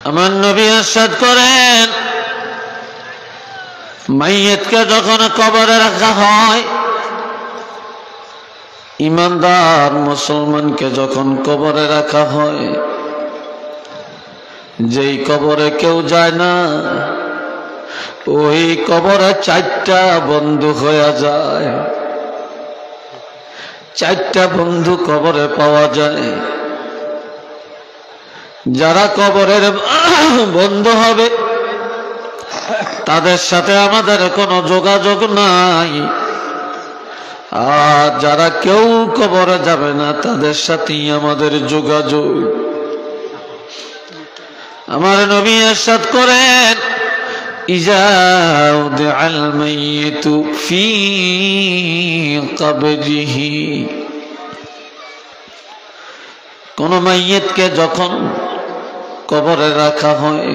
আমার নবী ইরশাদ করেন, মাইয়িতকে যখন কবরে রাখা হয়, ইমানদার মুসলমানকে যখন কবরে রাখা হয়, যেই কবরে কেউ যায় না, ওই কবরে চারটা বন্ধু হয়ে যায়। চারটা বন্ধু কবরে পাওয়া যায়। যারা কবরের বন্ধু হবে তাদের সাথে আমাদের কোনো যোগাযোগ নাই, আর যারা কেউ কবরে যাবে না তাদের সাথেই আমাদের যোগাযোগ। আমার নবী ইরশাদ করেন, ইজা উদিআল মাইয়িতু ফি কবরিহি, কোন মাইয়িতকে যখন কবরে রাখা হয়,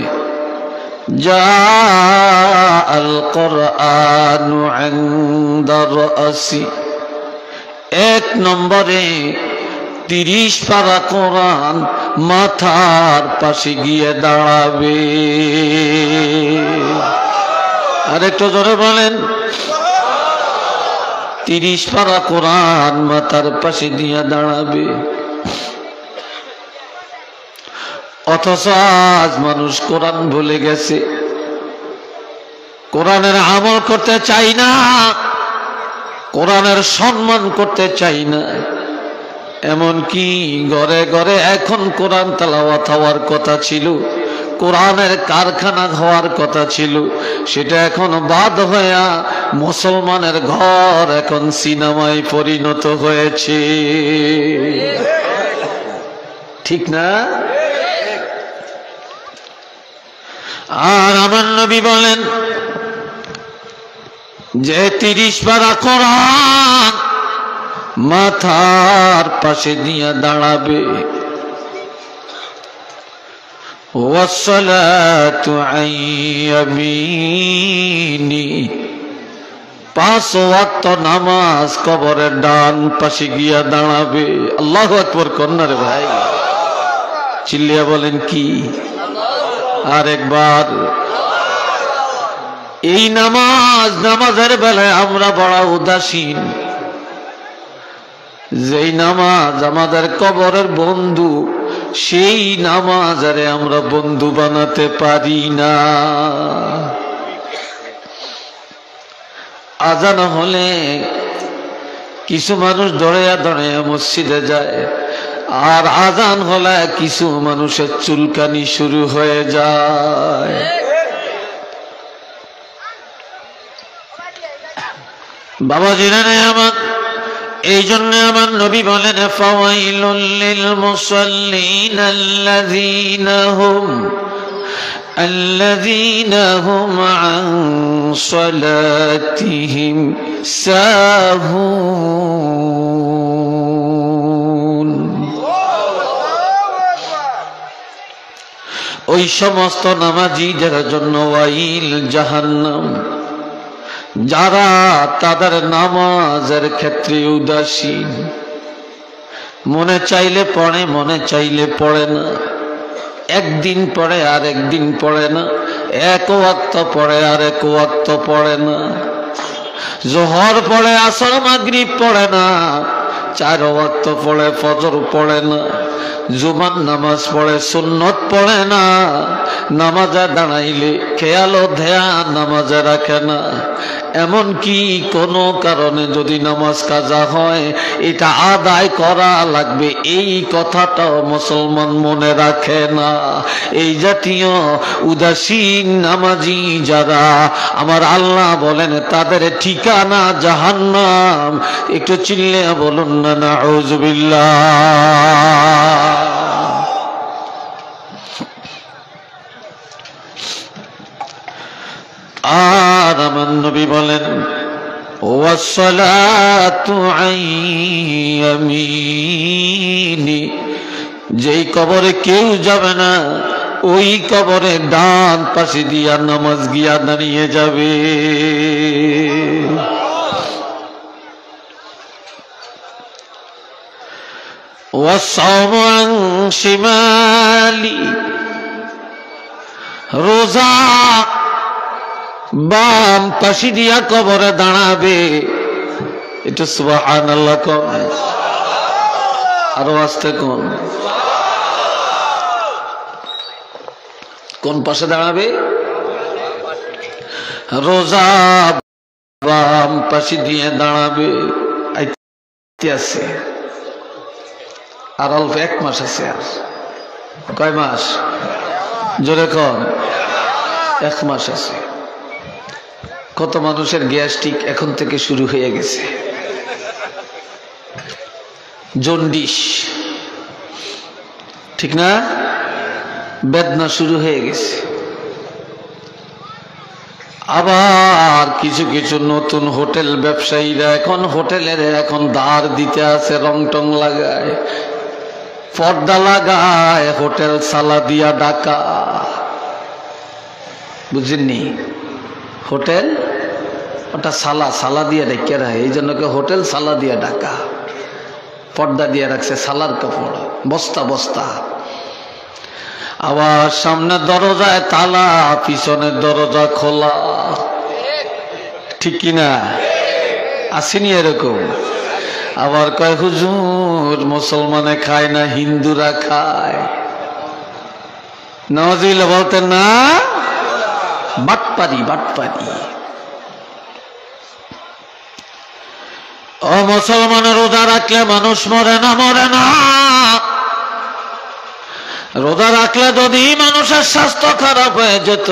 জাআল কুরআনু ইনদা রাসি, এক নম্বরে 30 পারা কোরআন মাথার পাশে গিয়ে দাঁড়াবে। আর একটু জোরে বলেন, 30 পারা কোরআন মাথার পাশে দিয়ে দাঁড়াবে। অথচ আজ মানুষ কোরআন ভুলে গেছে, কোরআনের আমল করতে চাই না, কোরআনের সম্মান করতে চাই না। এমনকি ঘরে ঘরে এখন কোরআন তেলাওয়াত হওয়ার কথা ছিল, কোরআনের কারখানা হওয়ার কথা ছিল, সেটা এখন বাদ হইয়া মুসলমানের ঘর এখন সিনেমায় পরিণত হয়েছে। ঠিক না? আর আমার নবী বলেন যে 30 পারা কোরআন মাথার পাশে দিয়ে দাঁড়াবে। ওয়াসসালাতু আন ইয়ামিনি, 5 ওয়াক্ত নামাজ কবরের ডান পাশে গিয়া দাঁড়াবে। আল্লাহু আকবার কন্যা রে ভাই, চিল্লিয়া বলেন কি? আর একবার, এই নামাজের বেলায় আমরা বড় উদাসীন। যেই নামাজ আমাদের কবরের বন্ধু, সেই নামাজে আমরা বন্ধু বানাতে পারি না। আজান হলে কিছু মানুষ দৌড়াইয়া দৌড়াইয়া মসজিদে যায়, আর আজান হলে কিছু মানুষের চুলকানি শুরু হয়ে যায়। বাবাজিরা আমার, এই জন্য আমার নবী বলেন, ফাওয়াইলুল লিল মুসাল্লিন আল্লাযীনা হুম আন সালাতিহিম সাহুন। ওই সমস্ত নামাজীদের জন্য ওয়াইল, জাহান্নাম, যারা তাদের নামাজের ক্ষেত্রে উদাসীন, মনে চাইলে পড়ে, মনে চাইলে পড়ে না, একদিন পড়ে আর একদিন পড়ে না, এক ওয়াক্ত পড়ে আর এক ওয়াক্ত পড়ে না, যোহর পড়ে আসর মাগরিব পড়ে না, 4 ওয়াক্ত পড়ে ফজর পড়ে না, জুমার নামাজ পড়ে সুন্নত পড়ে না, নামাজে দাঁড়াইলে খেয়াল ও ধ্যান নামাজে রাখে না। এমনকি কোনো কারণে যদি নামাজ কাজা হয়, এটা আদায় করা লাগবে, এই কথাটাও মুসলমান মনে রাখে না। এই জাতীয় উদাসীন নামাজি যারা, আমার আল্লাহ বলেন তাদের ঠিকানা জাহান্নাম। একটু চিল্লে বলুন না নাউযুবিল্লাহ। আর আমার নবী বলেন, ওয়াসসালাতু আন ইয়ামিনি, যেই কবরে কেউ যাবে না, ওই কবরে ডান পাশে দিয়া নামাজ গিয়া দাঁড়িয়ে যাবে। ওয়াসসাওমু আন শিমালি, রোজা বাম পাশে দিয়া কবরে দাঁড়াবে। এটা সুবহানাল্লাহ কোন, আরো আস্তে কোন, কোন পাশে দাঁড়াবে? রোজা বাম পাশে দিয়ে দাঁড়াবে। আছে আর অল্প 1 মাস আছে। আর কয় মাস? জোরে কন। 1 মাস আছে। কত মানুষের গ্যাস্ট্রিক এখন থেকে শুরু হয়ে গেছে, জন্ডিস, ঠিক না? বেদনা শুরু হয়ে গেছে। আবার কিছু কিছু নতুন হোটেল ব্যবসায়ীরা এখন হোটেলের এখন দ্বার দিতে আছে, রং টং লাগায়, পর্দা লাগায়, হোটেল সালাদিয়া ডাকা। বুঝেননি? হোটেল ওটা সালা দিয়ে ডেকে রাখে, এই জন্য হোটেল সালা দিয়ে ডাকা। পর্দা দিয়ে রাখছে, সালার কাপড়, বস্তা বস্তা। আবার সামনে দরজায় তালা, পিছনের দরজা খোলা, ঠিক কিনা? আসেনি এরকম? আবার কয় হুজুর মুসলমানে খায় না, হিন্দুরা খায়। নাউযুবিল্লাহ বলতেন না? বাটপারি বাটপারি। ও মুসলমানের রোজা রাখলে মানুষ মরে না? মরে না। রোজা রাখলে যদি মানুষের স্বাস্থ্য খারাপ হয়ে যেত,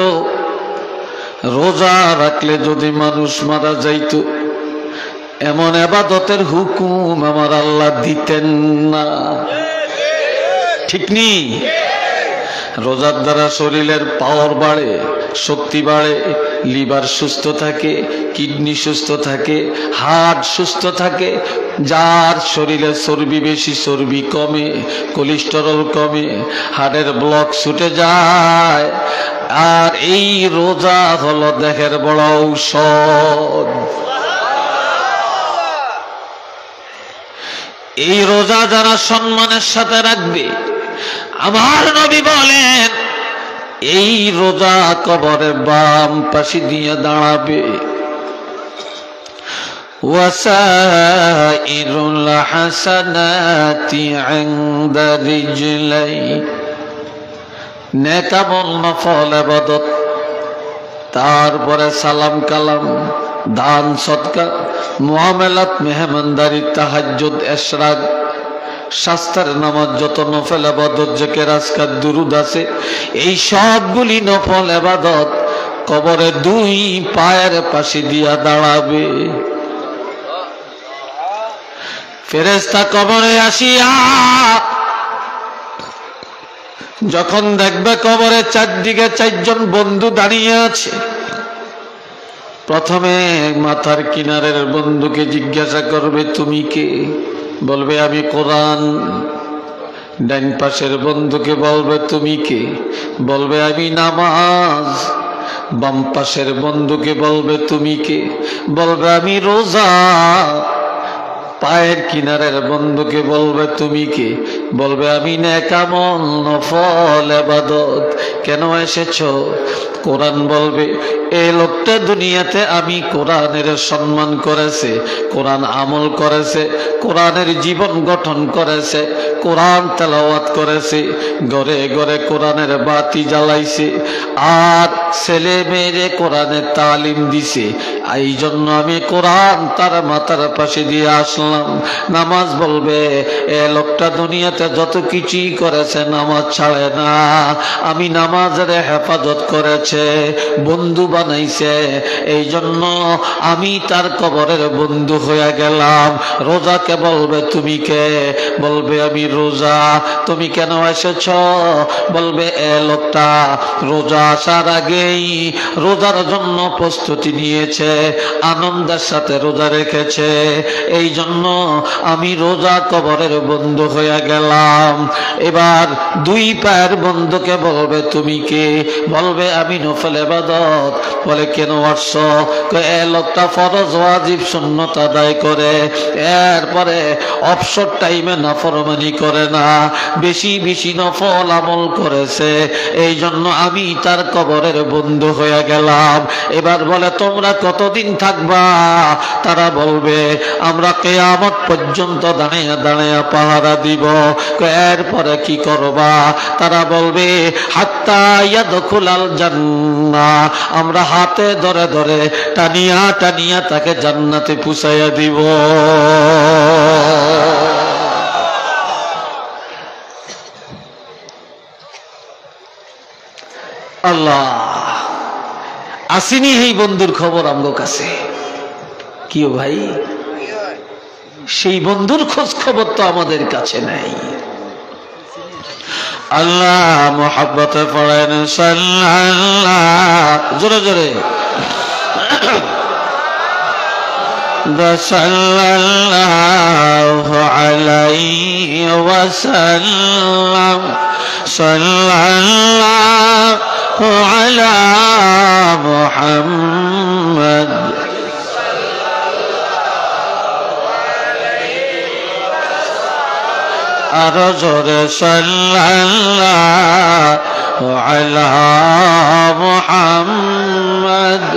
রোজা রাখলে যদি মানুষ মারা যাইত, এমন ইবাদতের হুকুম আমার আল্লাহ দিতেন না, ঠিক নি? রোজার দ্বারা শরীরের পাওয়ার বাড়ে, শক্তি বাড়ে, লিভার সুস্থ থাকে, কিডনি সুস্থ থাকে, হার্ট সুস্থ থাকে। যার শরীরে চর্বি বেশি, চর্বি কমে, কোলেস্টেরল কমে, হার্টের ব্লক ছুটে যায়। আর এই রোজা হলো দেহের বড় ঔষধ। এই রোজা যারা সম্মানের সাথে রাখবে, আমার নবী বলেন এই রোজা কবরে বাম পাশে দিয়ে দাঁড়াবে। ওয়াসাইরুল হাসানাতি ইনদা রিজলাই, নেক আমল, নফল ইবাদত, তারপরে সালাম কালাম, দান সদকা, মুআমালাত, মেহমানদারি, তাহাজ্জুদ, ইশরাক, শাস্ত্রের নামাজ, যত নফল ইবাদত, জিকির, আজকার, দুরুদ আছে, এই সবগুলি নফল ইবাদত কবরে 2 পায়ের পাশে দিয়া দাঁড়াবে। ফেরেশতা কবরে আসিয়া যখন দেখবে কবরে চারদিকে 4 জন বন্ধু দাঁড়িয়ে আছে, প্রথমে মাথার কিনারের বন্ধুকে জিজ্ঞাসা করবে, তুমি কে? বলবে আমি কোরআন। ডান পাশের বন্ধুকে বলবে, তুমি কে? বলবে আমি নামাজ। বাম পাশের বন্ধুকে বলবে, তুমি কে? বলবে আমি রোজা। পায়ের কিনারের বন্ধুকে বলবে, তুমি কে? বলবে আমি নেক আমল, নফল ইবাদত। কেন এসেছো? কোরআন বলবে এই লোকটা দুনিয়াতে আমি কোরআনের সম্মান করেছে, কোরআন আমল করেছে, কোরআনের জীবন গঠন করেছে, কোরআন তেলাওয়াত করেছে, ঘরে ঘরে কোরআনের বাতি জ্বালাইছে, আর ছেলে মেয়েরে কোরআনের তালিম দিছে। এই জন্য আমি কোরআন তার মাথার পাশে দিয়ে আসলাম। নামাজ বলবে এ লোকটা দুনিয়াতে যত কিছুই করেছে নামাজ ছাড়ে না, আমি নামাজের হেফাজত করেছে, বন্ধু বানাইছে, এই জন্য আমি তার কবরের বন্ধু হয়ে গেলাম। রোজাকে বলবে তুমি কে? বলবে আমি রোজা। তুমি কেন এসেছ? বলবে এ লোকটা রোজা আসার আগেই রোজার জন্য প্রস্তুতি নিয়েছে, আনন্দের সাথে রোজা রেখেছে, এই জন্য জন্য আমি রোজা কবরের বন্ধু হয়ে গেলাম। এবার দুই পায়ের বন্ধুকে বলবে তুমি কে? বলবে আমি নফল ইবাদত। বলে কেন আসছ? এ লোকটা ফরজ ওয়াজিব সুন্নত আদায় করে, এরপরে অবসর টাইমে নাফরমানি করে না, বেশি বেশি নফল আমল করেছে, এই জন্য আমি তার কবরের বন্ধু হয়ে গেলাম। এবার বলে তোমরা কতদিন থাকবা? তারা বলবে আমরা কিয়ামত পর্যন্ত দাঁড়িয়ে দাঁড়িয়ে পাহারা দিব। এরপরে কি করবা? তারা বলবে হাত্তা ইয়াদখুলাল জান্নাহ, আমরা হাতে ধরে ধরে টানিয়া টানিয়া তাকে জান্নাতে পৌঁছাইয়া দিব। আল্লাহ, আসেনি এই বন্ধুর খবর আমগো কাছে? কি ভাই, সেই বন্ধুর খোঁজ খবর তো আমাদের কাছে নাই। আল্লাহ মোহাব্বতে পড়েন সাল্লাল্লাহু, জোরে জোরে সাল্লাল্লাহু আলাইহি ওয়াসাল্লাম, সাল্লাল্লাহু আলা মুহাম্মদ। আরো জোরে সাল্লাল্লাহু আলা মুহাম্মদ।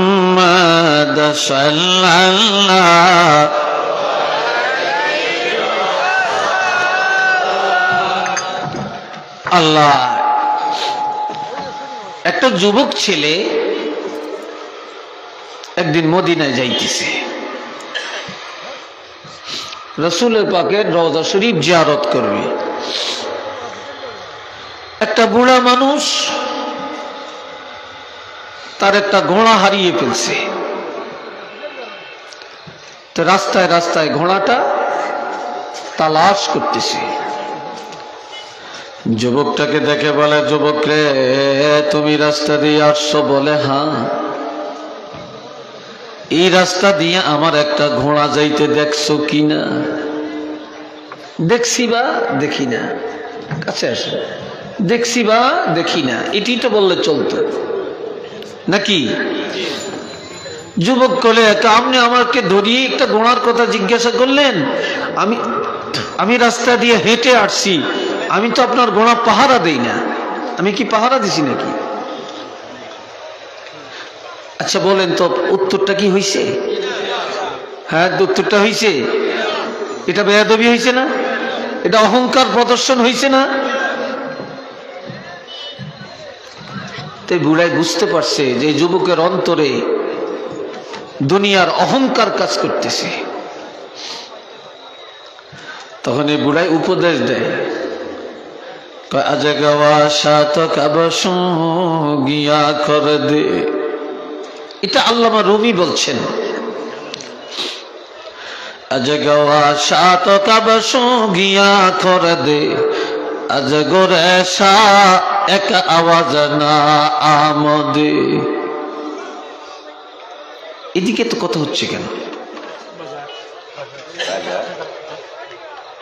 মুহাম্মদ সাল্লাল্লাহু। আল্লাহ, একটা যুবক ছেলে একদিন মদিনায় যাইতেছে, রাসূলের পাকের রওজা শরীফ জিয়ারত করবে। একটা বুড়া মানুষ তার একটা ঘোড়া হারিয়ে ফেলছে, তো রাস্তায় রাস্তায় ঘোড়াটা তালাশ করতেছে। যুবকটাকে দেখে বলে, যুবক রে তুমি রাস্তা দিয়ে আসছো? বলে হ্যাঁ। এই রাস্তা দিয়ে আমার একটা ঘোড়া যাইতে দেখছো কিনা? দেখছি বা দেখি না। কাছে আসো, দেখছি বা দেখি না, এটি তো বললে চলতো নাকি? যুবক বলে, আপনি আমাকে ধরিয়ে একটা ঘোড়ার কথা জিজ্ঞাসা করলেন? আমি রাস্তা দিয়ে হেঁটে আসছি, আমি তো আপনার ঘোড়া পাহারা দেই না। আমি কি পাহারা দিছি নাকি? আচ্ছা বলেন তো, উত্তরটা কি হয়েছে? হ্যাঁ, উত্তরটা হয়েছে। এটা বেয়াদবি হয়েছে না? এটা অহংকার প্রদর্শন হয়েছে না? তাই বুড়াই বুঝতে পারছে যে যুবকের অন্তরে দুনিয়ার অহংকার কাজ করতেছে। তখন এই বুড়াই উপদেশ দেয়, আজ গাওয়া সাত কাবস গিয়া কর দে। এটা আল্লামা রুমি বলছেন, আজ গাওয়া সাত কাবস গিয়া কর দে, আজ গোরে সা এক আওয়াজ না আমদে। এদিকে তো কথা হচ্ছে কেন?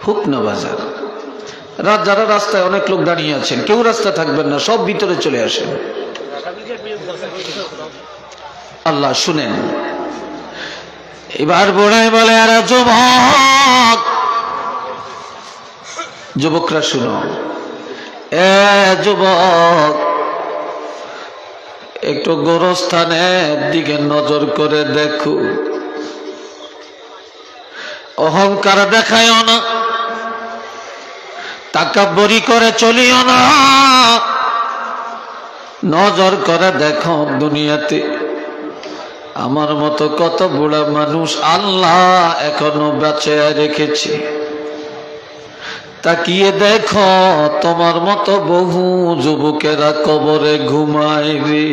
হোক না বাজার। রাত যারা রাস্তায় অনেক লোক দাঁড়িয়ে আছেন, কেউ রাস্তা থাকবেন না, সব ভিতরে চলে আসেন। আল্লাহ শুনেন। এবার বোড়াই বলে, আরে যুবক, যুবকরা শুনো, এ যুবক একটু গোরস্থানের দিকে নজর করে দেখো, অহংকার দেখায়ও না, তাকাব্বুরি করে চলিও না, নজর করে দেখো দুনিয়াতে আমার মতো কত বুড়া মানুষ আল্লাহ এখনো বেঁচে রেখেছে। তাকিয়ে দেখো তোমার মতো বহু যুবকেরা কবরে ঘুমায় রে।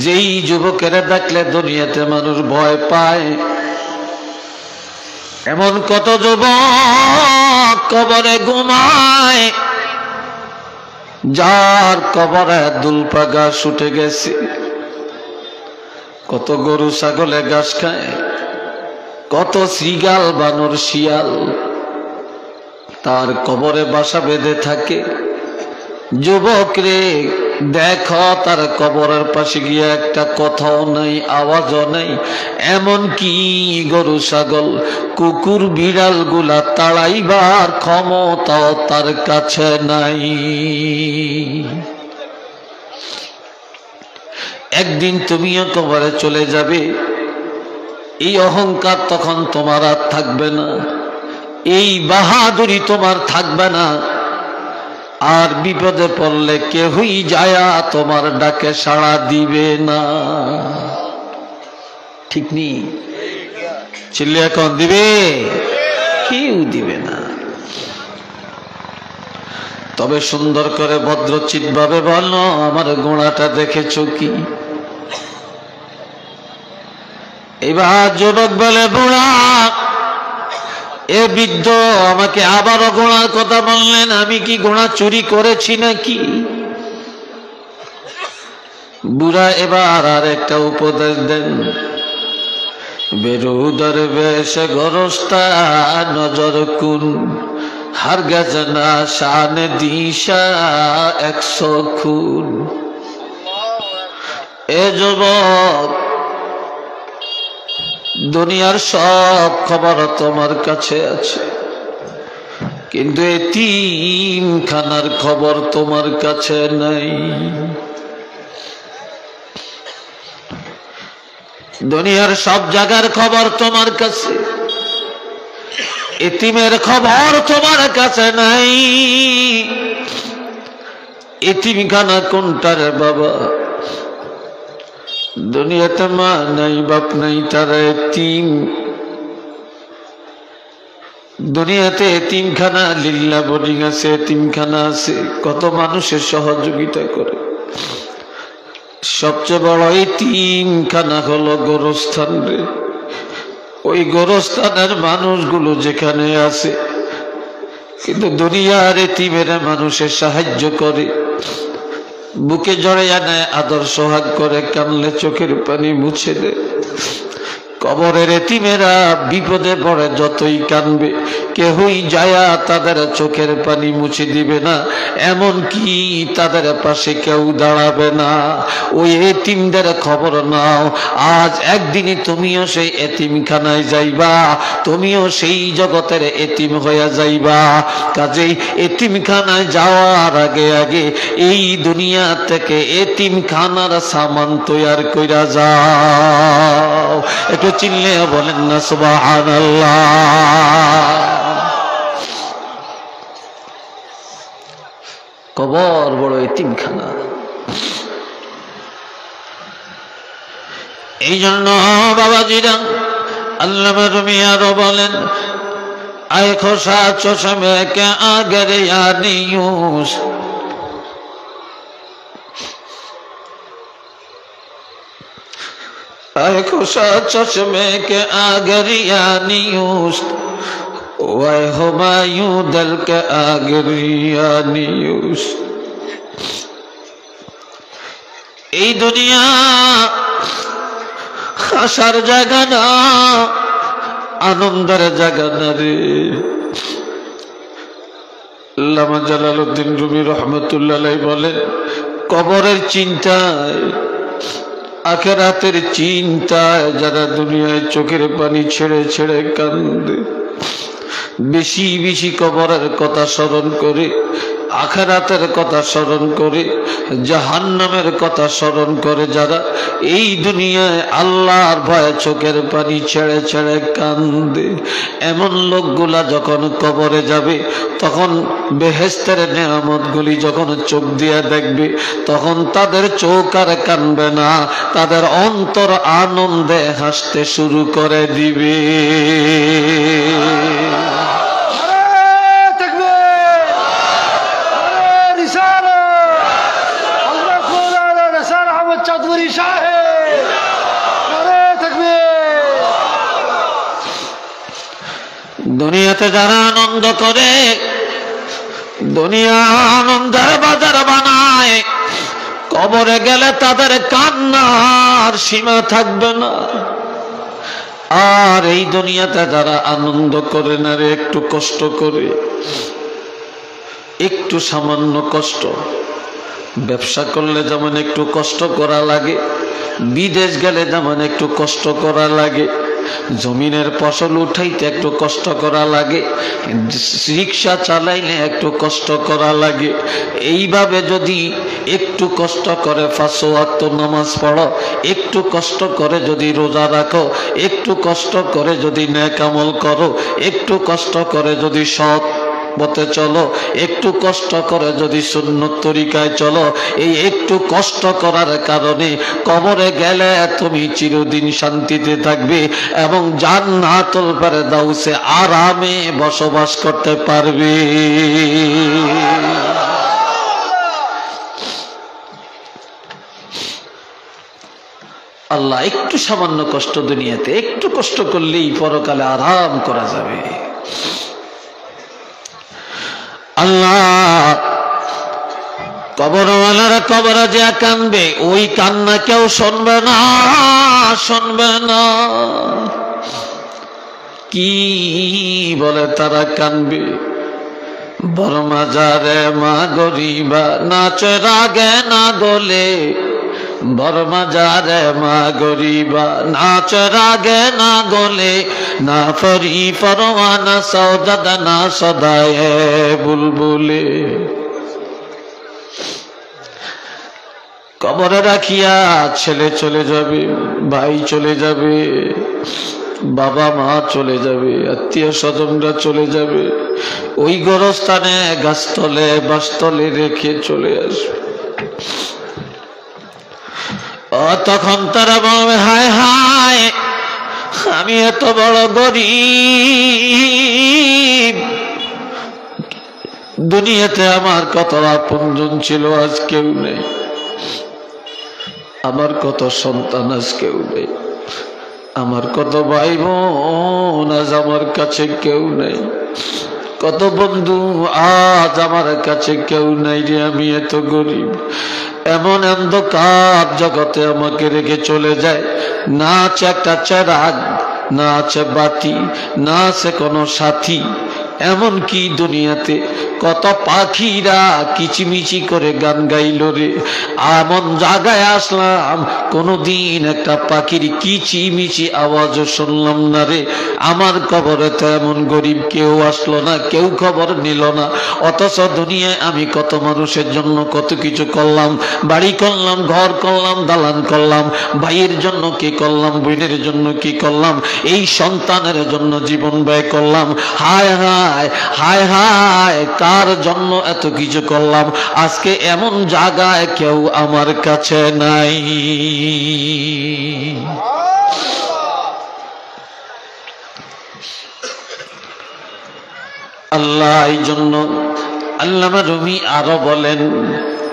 যেই যুবকেরা দেখলে দুনিয়াতে মানুষ ভয় পায়, এমন কত যুবক কবরে ঘুমায়, যার কবরে দুলপা ঘাস উঠে গেছে। কত গরু ছাগলে ঘাস খায়, কত শ্রীগাল বানর শিয়াল তার কবরে বাসা বেঁধে থাকে। যুবক রে, দেখো তার কবরের পাশে গিয়ে একটা কথাও নাই, আওয়াজও নাই। এমন কি গরু ছাগল কুকুর বিড়াল গুলা তাড়াইবার ক্ষমতাও তার কাছে নাই। একদিন তুমিও কবরে চলে যাবে। এই অহংকার তখন তোমার আর থাকবে না, এই বাহাদুরি তোমার থাকবে না। আর বিপদে পড়লে কেউই যায়া তোমার ডাকে সাড়া দিবে না। ঠিক নেই? চিল্লিয়া এখন দিবে? কেউ দিবে না। তবে সুন্দর করে ভদ্রচিত ভাবে বলো, আমার গোড়াটা দেখেছো কি? এবার যুবক বলে, বুড়া এ বৃদ্ধ আমাকে আবারও ঘোড়ার কথা বললেন, আমি কি ঘোড়া চুরি করেছি নাকি? বুড়া এবার আর একটা উপদেশ দেন, বেরুদর বেশ গরস্তা নজর কুন, হার গেছে না শান দিশা 100 খুন। এ যুবক, দুনিয়ার সব খবর তোমার কাছে আছে, কিন্তু এতিমখানার খবর তোমার কাছে নাই। দুনিয়ার সব জায়গার খবর তোমার কাছে, এতিমের খবর তোমার কাছে নাই। এতিমখানা কোনটা রে বাবা? দুনিয়াতে মা নাই, বাপ নাই, তারা এতিম। দুনিয়াতে এতিমখানা লিল্লা বোর্ডিং আছে, এতিমখানা আছে, কত মানুষের সহযোগিতা করে। সবচেয়ে বড় এতিমখানা হলো গোরস্থান রে। ওই গোরস্থানের মানুষগুলো যেখানে আছে, কিন্তু দুনিয়ার এতিমের মানুষের সাহায্য করে, বুকে জড়াইয়া নেয়, আদর সোহাগ করে, কানলে চোখের পানি মুছে দেয়। কবরের এতিমেরা বিপদে পড়ে যতই কানবে, কেউই যায়া তাদের চোখের পানি মুছে দিবে না, এমন কি তাদের পাশে কেউ দাঁড়াবে না। ওই এতিমদের খবর নাও, আজ একদিনই তুমিও সেই এতিমখানায় যাইবা, তুমিও সেই জগতের এতিম হয়ে যাইবা। কাজেই এতিমখানায় যাওয়ার আগে আগে এই দুনিয়া থেকে এতিমখানার সামান তৈয়ার কইরা যাও। একটু চিল্লে বলেন না সুবহানাল্লাহ। কবর বড় এতিমখানা। এই জন্য বাবাজিরা আল্লামা রুমি আরো বলেন, আয় খোসা চশমে কে আগের ইয়ানিউস, आए खुशा चश्मे के आगरियानियूस, वाय हुमायूं दल के आगरियानियूस। এই দুনিয়া আসার জায়গা না, আনন্দের জায়গা না রে। আল্লামা জালালউদ্দিন রুমি রহমতুল্লাহ আলাইহি বলেন, কবরের চিন্তায়, আখিরাতের চিন্তায় যারা দুনিয়ায় চোখের পানি ছেড়ে ছেড়ে কান্দে, বেশি বেশি কবরের কথা স্মরণ করে, আখিরাতের কথা স্মরণ করে, জাহান্নামের কথা স্মরণ করে, যারা এই দুনিয়ায় আল্লাহর ভয়ে চোখের পানি ছেড়ে ছেড়ে কান্দে, এমন লোকগুলা যখন কবরে যাবে, তখন বেহেশতের নেয়ামতগুলি যখন চোখ দিয়ে দেখবে, তখন তাদের চোখ আর কানবে না, তাদের অন্তর আনন্দে হাসতে শুরু করে দিবে। দুনিয়াতে যারা আনন্দ করে, দুনিয়া আনন্দের বাজার বানায়, কবরে গেলে তাদের কান্নার সীমা থাকবে না। আর এই দুনিয়াতে যারা আনন্দ করে না রে, একটু কষ্ট করে, একটু সামান্য কষ্ট, ব্যবসা করলে যেমন একটু কষ্ট করা লাগে, বিদেশ গেলে যেমন একটু কষ্ট করা লাগে, জমিনের ফসল উঠাইতে একটু কষ্ট করা লাগে, রিক্সা চালাইলে একটু কষ্ট করা লাগে, এইভাবে যদি একটু কষ্ট করে 5 ওয়াক্ত নামাজ পড়ো, একটু কষ্ট করে যদি রোজা রাখো, একটু কষ্ট করে যদি নেক আমল করো, একটু কষ্ট করে যদি সৎ পথে চলো, একটু কষ্ট করে যদি সুন্নত তরিকায় চলো, এই একটু কষ্ট করার কারণে কবরে গেলে তুমি চিরদিন শান্তিতে থাকবে এবং জান্নাতুল ফেরদাউসে আরামে বসবাস করতে পারবে। আল্লাহ একটু সামান্য কষ্ট, দুনিয়াতে একটু কষ্ট করলেই পরকালে আরাম করা যাবে। আল্লাহ কবরওয়ালারা কবরে যে কাঁদবে, ওই কান্না কেউ শুনবে না, শুনবে না। কি বলে তারা কাঁদবে? বর্মা যারে মা গরিবা, নাচে রাগে না গলে, বর্মা যারে মা গরিবা, নাচ রাগে না গলে, না ফরি ফরওয়ানা সৌদাদ না সদায়ে বুলবুলে। কবরে রাখিয়া ছেলে চলে যাবে, ভাই চলে যাবে, বাবা মা চলে যাবে, আত্মীয় স্বজনরা চলে যাবে, ওই গোরস্থানে গাছতলে বাসতলে রেখে চলে আসবে। তখন তারা বলবে, হায় হায়, আমি এত বড় গরিব, দুনিয়াতে আমার কত আপনজন ছিল, আজ কেউ নেই, আমার কত সন্তান, আজ কেউ নেই, আমার কত ভাই বোন, আজ আমার কাছে কেউ নেই, কত বন্ধু, আজ আমার কাছে কেউ নাই রে, আমি এত গরিব। এমন অন্ধকার জগতে আমাকে রেখে চলে যায়, না আছে একটা চেরাগ, না আছে বাতি, না আছে কোনো সাথী। এমন কি দুনিয়াতে কত পাখিরা কিচিমিচি করে গান গাইল রে, এমন জায়গায় আসলাম কোনদিন একটা পাখির কিচিমিচি আওয়াজও শুনলাম না রে। আমার কবরে তো এমন গরিব কেউ আসলো না, কেউ খবর নিল না। অথচ দুনিয়ায় আমি কত মানুষের জন্য কত কিছু করলাম, বাড়ি করলাম, ঘর করলাম, দালান করলাম, ভাইয়ের জন্য কি করলাম, বোনের জন্য কি করলাম, এই সন্তানের জন্য জীবন ব্যয় করলাম। হায় হায় হায় হায়, কার জন্য এত কিছু করলাম, আজকে এমন জায়গায় কেউ আমার কাছে নাই। আল্লাহ এই জন্য আল্লামা রুমি আরো বলেন,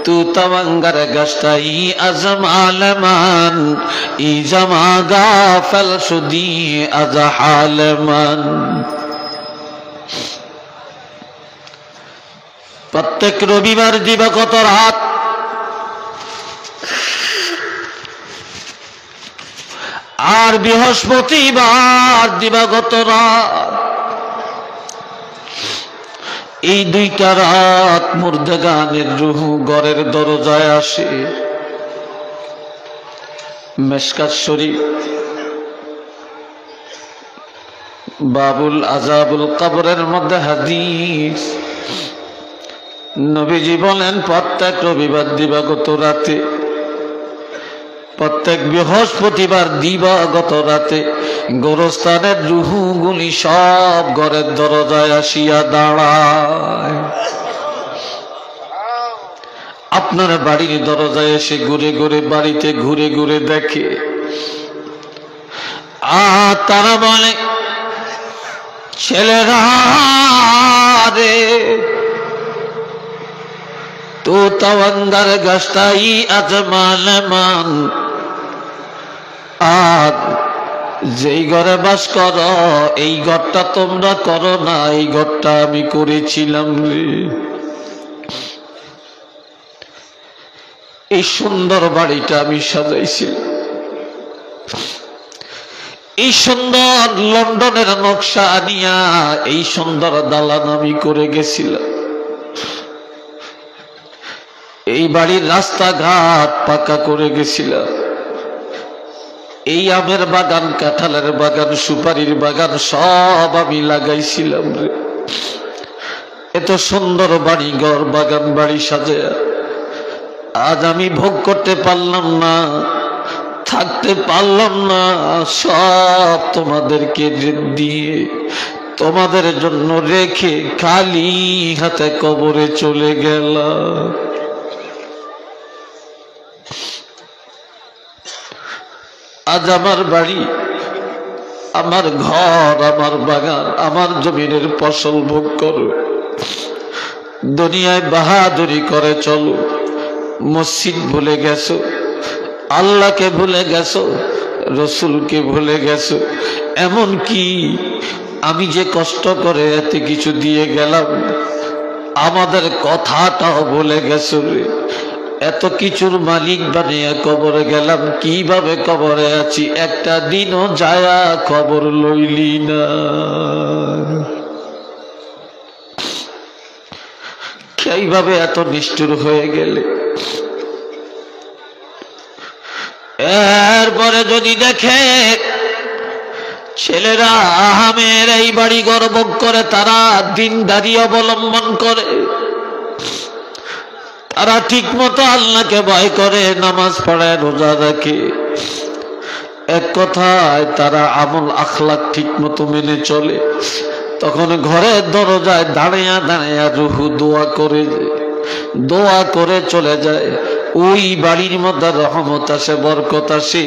তু তওয়াঙ্গার গাছটাই আজম আলমান, ই জামা গাফল সুদি আজহালমান। প্রত্যেক রবিবার দিবাগত রাত আর বৃহস্পতিবার দিবাগত রাত, এই দুইটা রাত মুর্দাগানের রুহু ঘরের দরজায় আসে। মেশকাত শরীফ বাবুল আজাবুল কবরের মধ্যে হাদিস, নবীজি বলেন প্রত্যেক রবিবার দিবাগত রাতে, প্রত্যেক বৃহস্পতিবার দিবাগত রাতে গোরস্থানের রুহুগুলি সব ঘরের দরজায় আসিয়া দাঁড়ায়। আপনার বাড়ির দরজায় এসে ঘুরে ঘুরে, বাড়িতে ঘুরে ঘুরে দেখে, আর তারা বলে, ছেলেরা রে, তো তওয়াঙ্গার গাছটাই আজমালমান, আর যেই ঘরে বাস করো এই ঘরটা তোমরা করো না, এই ঘরটা আমি করেছিলাম রে। এই সুন্দর বাড়িটা আমি সাজাইছিলাম, এই সুন্দর লন্ডনের নকশা আনিয়া এই সুন্দর দালান আমি করে গেছিলাম। এই বাড়ির রাস্তাঘাট পাকা করে গেছিলাম। এই আমের বাগান, কাঁঠালের বাগান, সুপারির বাগান সব আমি লাগাইছিলাম রে। এত সুন্দর বাড়ি ঘর বাগান বাড়ি সাজায়া আজ আমি ভোগ করতে পারলাম না, থাকতে পারলাম না। সব তোমাদেরকে দিয়ে তোমাদের জন্য রেখে খালি হাতে কবরে চলে গেলাম। আজ আমার বাড়ি, আমার ঘর, আমার বাগান, আমার জমিনের ফসল ভোগ করো, দুনিয়ায় বাহাদুরি করে চলো। মসজিদ ভুলে গেছো, আল্লাহকে ভুলে গেছো, রসুলকে ভুলে গেছো। এমন কি আমি যে কষ্ট করে এত কিছু দিয়ে গেলাম, আমাদের কথাটাও ভুলে গেছো রে। এত কিছুর মালিক বানিয়ে কবরে গেলাম, কিভাবে কবরে আছি একটা দিনও যায়া খবর লইলি না। সেইভাবে এত নিষ্ঠুর হয়ে গেলে। এরপরে যদি দেখে ছেলেরা আহামের এই বাড়ি ঘর ভোগ করে, তারা দিনদারি অবলম্বন করে, তারা ঠিক মতো আল্লাহকে ভয় করে, নামাজ পড়ে, রোজা রাখে, এক কথায় তারা আমল আখলাক ঠিক মতো মেনে চলে, তখন ঘরের দরজায় দাঁড়িয়ে দাঁড়িয়ে রুহু দোয়া করে চলে যায়। ওই বাড়ির মধ্যে রহমত আসে, বরকত আসে,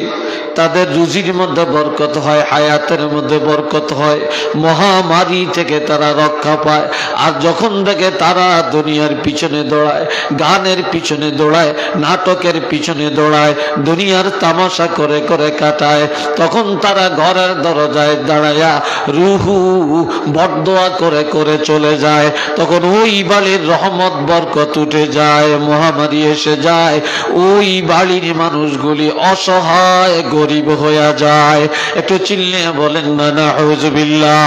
তাদের রুজির মধ্যে বরকত হয়, হায়াতের মধ্যে বরকত হয়, মহামারী থেকে তারা রক্ষা পায়। আর যখন দেখে তারা দুনিয়ার পিছনে দৌড়ায়, গানের পিছনে দৌড়ায়, নাটকের পিছনে দৌড়ায়, দুনিয়ার তামাশা করে করে কাটায়, তখন তারা ঘরের দরজায় দাঁড়ায়া রুহু বরদোয়া করে করে চলে যায়। তখন ওই বাড়ির রহমত বরকত উঠে যায়, মহামারী এসে যায়, ওই বাড়ির মানুষগুলি অসহায় গরিব হয়ে যায়। একটু চিল্লিয়ে বলেন না নাউযুবিল্লাহ।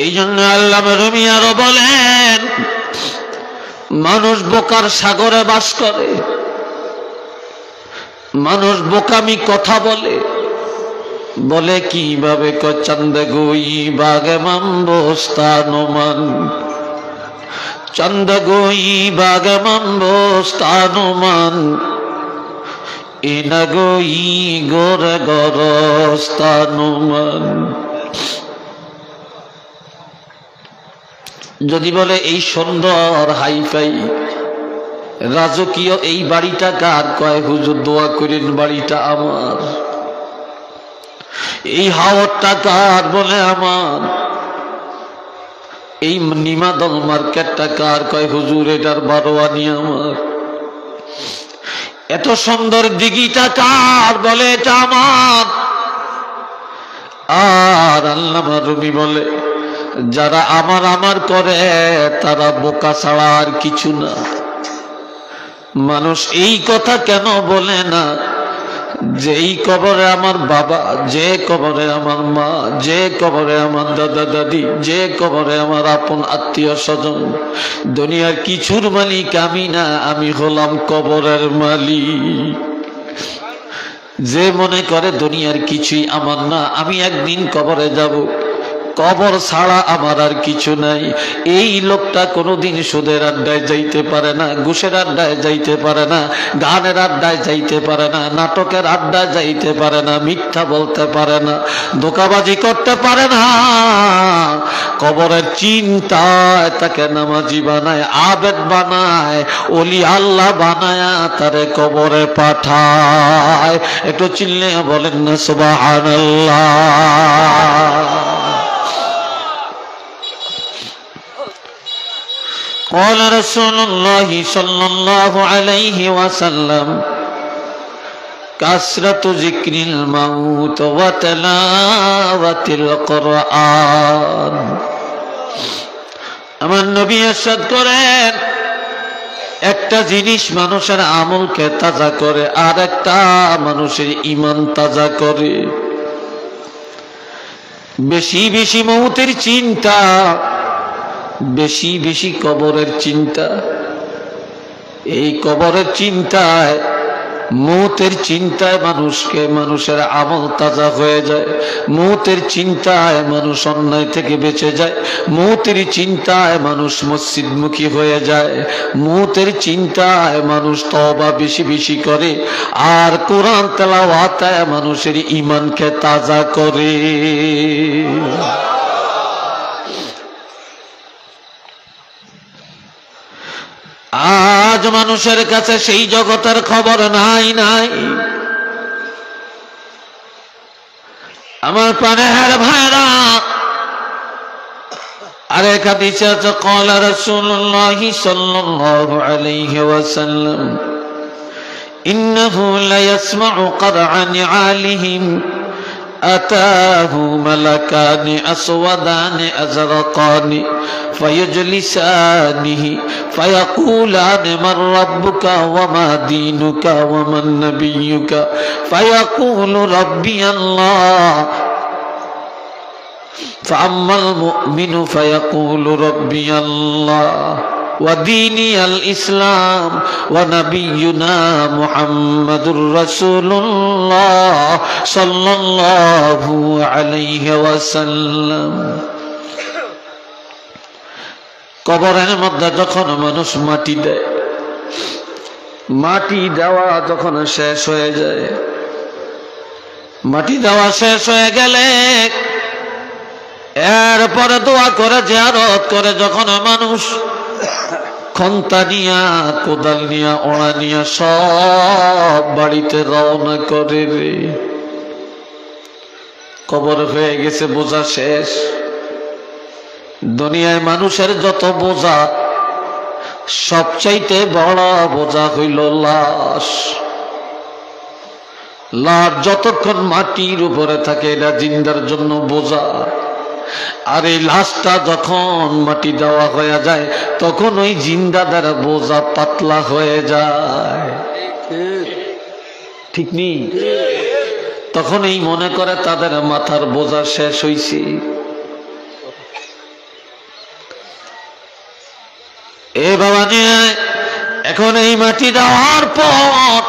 এই জন্য আল্লামা রুমি আরো বলেন, মানুষ বোকার সাগরে বাস করে, মানুষ বোকামি কথা বলে, বলে কিভাবে চন্দে গই বাগে মাম্বস্তানুমান, চন্দ গই বাগে মাম্বস্তানুমান, ইনা গই গোরে গরস্তানুমান। যদি বলে এই সুন্দর হাইফাই রাজকীয় এই বাড়িটা কার, কয় হুজুর দোয়া করেন বাড়িটা আমার। এই হাওয়ারটা কার, বলে আমার। এই নিমাদল মার্কেটটা কার, কয় হুজুর এটার বারোয়ানি আমার। এত সুন্দর দিঘিটা কার, বলে এটা আমার। আর আল্লামা রুমি বলে, যারা আমার আমার করে তারা বোকা ছাড়া আর কিছু না। মানুষ এই কথা কেন বলে না যে এই কবরে আমার বাবা, যে কবরে আমার মা, যে কবরে আমার দাদা দাদি, যে কবরে আমার আপন আত্মীয় স্বজন, দুনিয়ার কিছুর মালিক আমি না, আমি হলাম কবরের মালিক। যে মনে করে দুনিয়ার কিছুই আমার না, আমি একদিন কবরে যাব, কবর ছাড়া আমার আর কিছু নাই। এই লোকটা কোনোদিন সুদের আড্ডায় যাইতে পারে না, ঘুষের আড্ডায় যাইতে পারে না, গানের আড্ডায় যাইতে পারে না, নাটকের আড্ডায় যাইতে পারে না, মিথ্যা বলতে পারে না, ধোঁকাবাজি করতে পারে না। কবরের চিন্তায় তাকে নামাজি বানায়, আবেদ বানায়, ওলি আল্লাহ বানায়, তারে কবরে পাঠায়। একটু চিল্লে বলেন না সুবহানাল্লাহ। قال رسول الله صلى الله عليه وسلم كثرة ذكر الموت وتلاوة القرآن আমার নবী ইরশাদ করেন একটা জিনিস মানুষের আমলকে তাজা করে আর একটা মানুষের ঈমান তাজা করে বেশি বেশি মৌতের চিন্তা বেশি বেশি কবরের চিন্তা এই কবরের চিন্তায় মৌতের চিন্তায় মানুষের আমল তাজা হয়ে যায় মৌতের চিন্তায় মানুষ অন্যায় থেকে বেঁচে যায় মৌতের চিন্তায় মানুষ মসজিদমুখী হয়ে যায় মৌতের চিন্তায় মানুষ তওবা বেশি বেশি করে আর কোরআন তেলাওয়াতে মানুষের ঈমানকে তাজা করে আজ মানুষের কাছে সেই জগতের খবর নাই আমার প্রাণের ভাইরা আরেক হাদিসে আছে قال رسول الله صلى الله عليه وسلم إنه لا يسمع قرع نعالهم أتاه ملكان أسودان أزرقان فيجلسانه فيقولان من ربك وما دينك ومن نبيك فيقول ربي الله فأما المؤمن فيقول ربي الله وديني الإسلام ونبينا محمد رسول الله صلى الله عليه وسلم কবরের মধ্যে যখন মানুষ মাটি দেয় মাটি দেওয়া যখন শেষ হয়ে যায় মাটি দেওয়া শেষ হয়ে গেলে এরপরে দোয়া করে জিয়ারত করে যখন মানুষ খন্তা নিয়া কোদাল নিয়া ওড়া নিয়া সব বাড়িতে রওনা করে রে কবর হয়ে গেছে বোঝা শেষ দুনিয়ায় মানুষের যত বোঝা সবচাইতে বড় বোঝা হইল লাশ লাশ যতক্ষণ মাটির উপরে থাকে এটা জিন্দার জন্য বোঝা আর এই লাশটা যখন মাটি দেওয়া হয়ে যায় তখন ওই জিন্দাদের বোঝা পাতলা হয়ে যায় ঠিক নেই তখন এই মনে করে তাদের মাথার বোঝা শেষ হইছে এ বাবা নিয়ে এখন এই মাটি দেওয়ার পর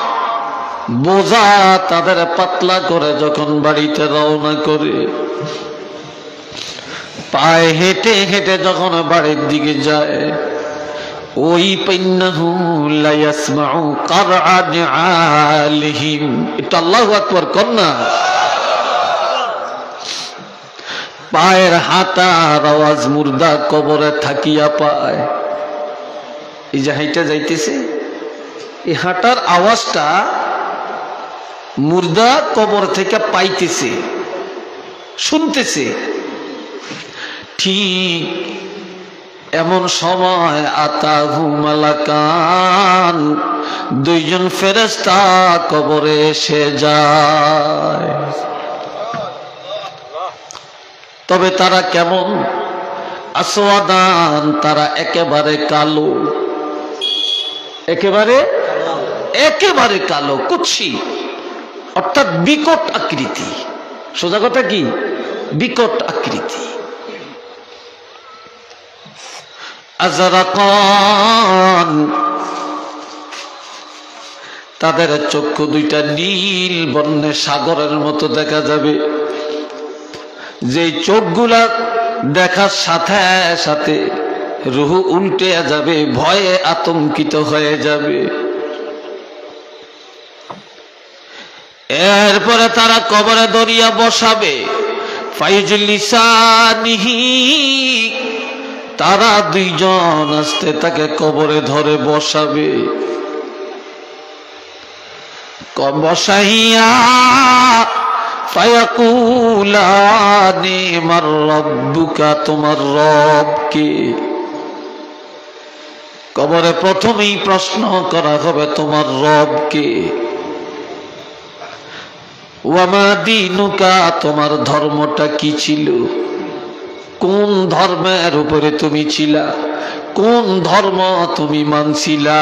বোঝা তাদের পাতলা করে যখন বাড়িতে রওনা করে পায়ে হেঁটে হেঁটে যখন বাড়ির দিকে যায় ওই পাইন্নাহু লা ইয়াসমাউ কারআন আলিহিম এটা আল্লাহু আকবার কন্না পায়ের হাঁটার আওয়াজ মুর্দা কবরে থাকিয়া পায় এই যে হাইটা যাইতেছে এই হাঁটার আওয়াজটা মুর্দা কবর থেকে পাইতেছে শুনতেছে ঠিক এমন সময় আতাহু মালাকান দুইজন ফেরেশতা কবরে এসে যায় তবে তারা কেমন আসওয়াদান তারা একেবারে কালো একেবারে কালো কুৎসি অর্থাৎ বিকট আকৃতি সোজা কথা কি বিকট আকৃতি আজরাকান তাদের চক্ষু দুইটা নীল বর্ণের সাগরের মতো দেখা যাবে যে চোখগুলা দেখার সাথে সাথে রুহ উল্টে যাবে ভয়ে আতঙ্কিত হয়ে যাবে এরপরে তারা কবরে দরিয়া বসাবে ফাইজলিসানিহি তারা দুইজন আস্তে তাকে কবরে ধরে বসাবে বসাইয়া ফায়াকুলানি মার রব্বুকা তোমার রব কে কবরে প্রথমেই প্রশ্ন করা হবে তোমার রবকে। ওয়ামা দীনুকা, তোমার ধর্মটা কি ছিল, কোন ধর্মের উপরে তুমি ছিলা, কোন ধর্ম তুমি মানছিলা।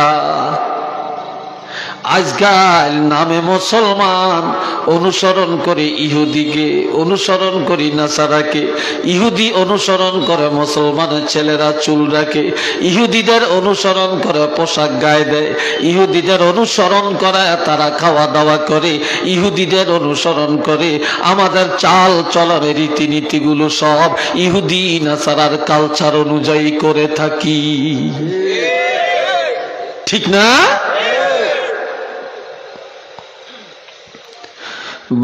আজকাল নামে মুসলমান অনুসরণ করে ইহুদিকে, অনুসরণ করি নাসারাকে। ইহুদি অনুসরণ করে মুসলমানের ছেলেরা চুল রাখে, ইহুদিদের অনুসরণ করে পোশাক গায়ে দেয়, ইহুদিদের অনুসরণ করে তারা খাওয়া দাওয়া করে, ইহুদিদের অনুসরণ করে আমাদের চাল চলনের রীতিনীতিগুলো সব ইহুদি নাসারার কালচার অনুযায়ী করে থাকি, ঠিক না?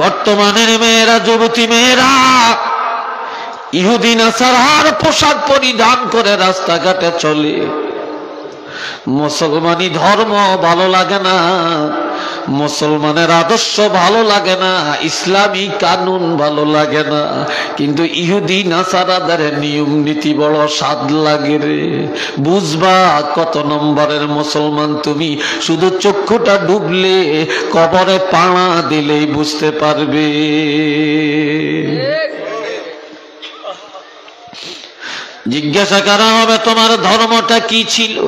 বর্তমানের মেয়েরা, যুবতী মেয়েরা ইহুদি নাসারার পোশাক পরিধান করে রাস্তাঘাটে চলে। মুসলমানি ধর্ম ভালো লাগে না, মুসলমানের আদর্শ ভালো লাগে না, ইসলামী কানুন ভালো লাগে না, কিন্তু ইহুদি নাসারাদের নিয়ম নীতি বড় স্বাদ লাগে রে। বুঝবা কত নম্বরের মুসলমান তুমি, শুধু চক্ষুটা ডুবলে, কবরে পাড়া দিলেই বুঝতে পারবে। জিজ্ঞাসা করা হবে তোমার ধর্মটা কি ছিল।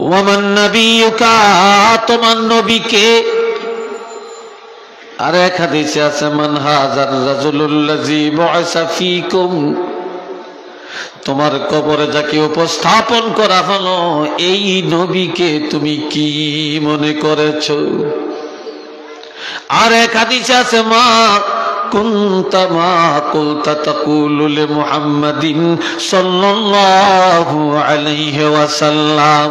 ওয়ামান নবিয়ুকা, তোমার নবীকে। আর এক হাদিসে আছে মান হাযার রাজুলুল্লাযী বু'আসা ফীকুম, তোমার কবরে যাকে উপস্থাপন করা হলো এই নবীকে তুমি কি মনে করেছো। আর এক হাদিসে আছে মা কুনতা মা কুলতা তাকুলু লি মুহাম্মাদিন সাল্লাল্লাহু আলাইহি ওয়াসাল্লাম,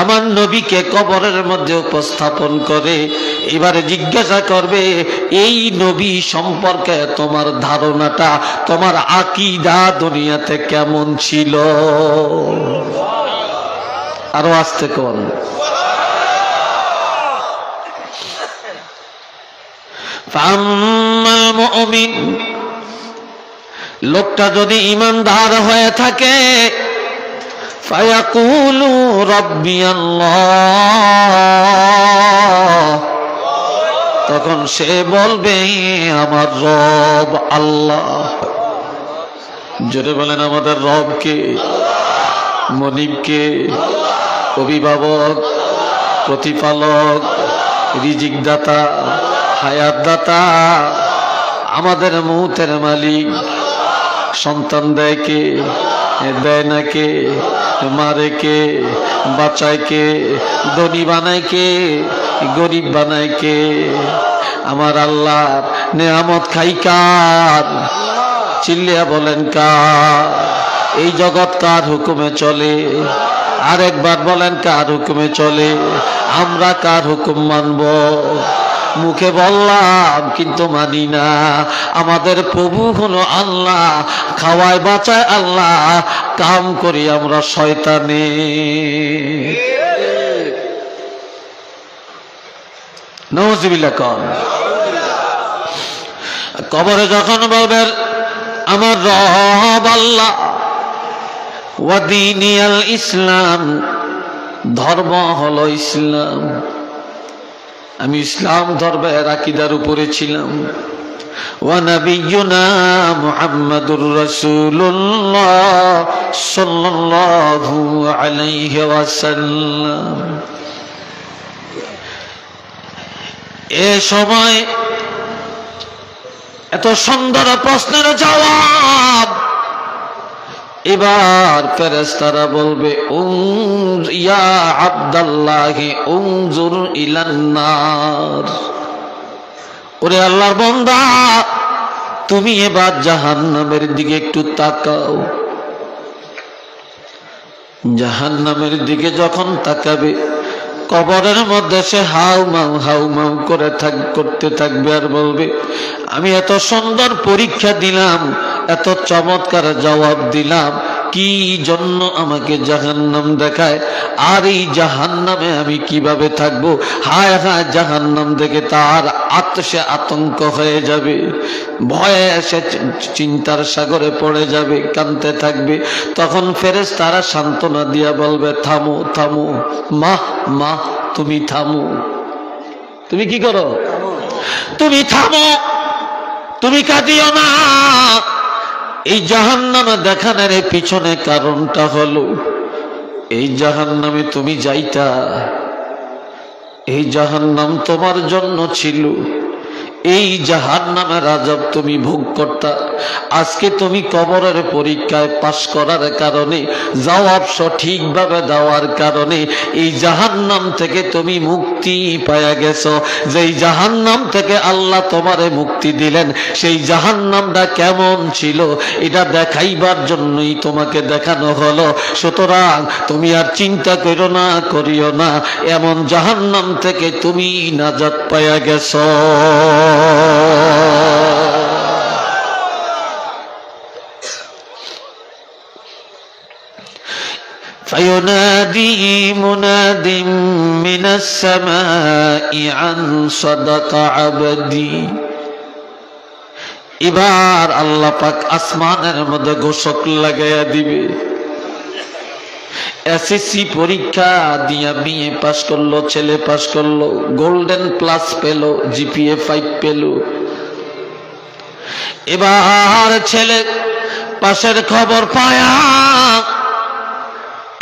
আমার নবীকে কবরের মধ্যে উপস্থাপন করে এবারে জিজ্ঞাসা করবে এই নবী সম্পর্কে তোমার ধারণাটা, তোমার আকীদা দুনিয়াতে কেমন ছিল। আরো আস্তে কোন। ফাম্মাল মুমিন, লোকটা যদি ঈমানদার হয়ে থাকে, ফায়াকুলু রাব্বিয়াল্লাহ, তখন সে বলবে আমার রব আল্লাহ। জোরে বলেন আমাদের রব কে? মনিব কে? অভিভাবক, প্রতিপালক, রিজিক দাতা, হায়াত দাতা, আমাদের মুহূর্তের মালিক। সন্তান দেয় কে? দেয় না কে? মারে কে? বাঁচায় কে? ধনী বানায় কে? গরিব বানায় কে? আমার আল্লাহ নেয়ামত খাই কার? চিল্লিয়া বলেন কার? এই জগৎ কার হুকুমে চলে? আরেকবার বলেন কার হুকুমে চলে? আমরা কার হুকুম মানব? মুখে বললাম কিন্তু মানি না। আমাদের প্রভু হলো আল্লাহ, খাওয়ায় বাঁচায় আল্লাহ, কাম করি আমরা শয়তানে। নাউযুবিল্লাহ কর। কবরে যখন বলবেন আমার রব আল্লাহ, ওয়া দীনিয়াল ইসলাম, ধর্ম হলো ইসলাম, আমি ইসলাম ধর্মের আকীদার উপরে ছিলাম। ওয়া নাবিয়্যুনা মুহাম্মাদুর রাসূলুল্লাহ সাল্লাল্লাহু আলাইহি ওয়াসাল্লাম। এ সময় এত সুন্দর প্রশ্নের জবাব এবার ফেরেশতারা বলবে ইয়া আব্দাল্লাহি উনজুর ইলান নার, ওরে আল্লাহর বান্দা তুমি এবার জাহান্নামের দিকে একটু তাকাও। জাহান্নামের দিকে যখন তাকাবে, কবরের মধ্যে সে হাউ মাউ করতে থাকবে আর বলবে আমি এত সুন্দর পরীক্ষা দিলাম, এত চমৎকার জবাব দিলাম, কি জন্য আমাকে জাহান্নাম দেখায়, আর এই জাহান্নামে আমি কিভাবে থাকবো। হায় হায়, জাহান্নাম দেখে তার সে আতঙ্ক হয়ে যাবে, ভয়ে সে চিন্তার সাগরে পড়ে যাবে, কাঁদতে থাকবে। তখন ফেরেশতারা সান্ত্বনা দিয়া বলবে, থামো থামো মা, মা তুমি থামো, তুমি কি করো, তুমি থামো, তুমি কাঁদিও না। এই জাহান্নামে দেখানোর পিছনে কারণটা হলো, এই জাহান্নামে তুমি যাইতা, এই জাহান্নাম তোমার জন্য ছিল, এই জাহান্নামের আযাব তুমি ভোগ করতা। আজকে তুমি কবরের পরীক্ষায় পাশ করার কারণে, জবাব সঠিকভাবে দেওয়ার কারণে এই জাহান্নাম থেকে তুমি মুক্তি পায়া গেছো। যেই জাহান্নাম থেকে আল্লাহ তোমারে মুক্তি দিলেন, সেই জাহান্নামটা কেমন ছিল এটা দেখাইবার জন্যই তোমাকে দেখানো হলো। সুতরাং তুমি আর চিন্তা করো না, করিও না, এমন জাহান্নাম থেকে তুমি নাজাত পায়া গেছো। فينادي مناد من السماء عن صدق عبدي। এবার আল্লাহ পাক আসমানের মধ্যে ঘোষক লাগাইয়া দিবে। এসএসসি পরীক্ষা দিয়া বিএ পাস করলো, ছেলে পাস করলো, গোল্ডেন প্লাস পেলো, জিপিএ 5 পেলো। এবার ছেলে পাশের খবর পায়া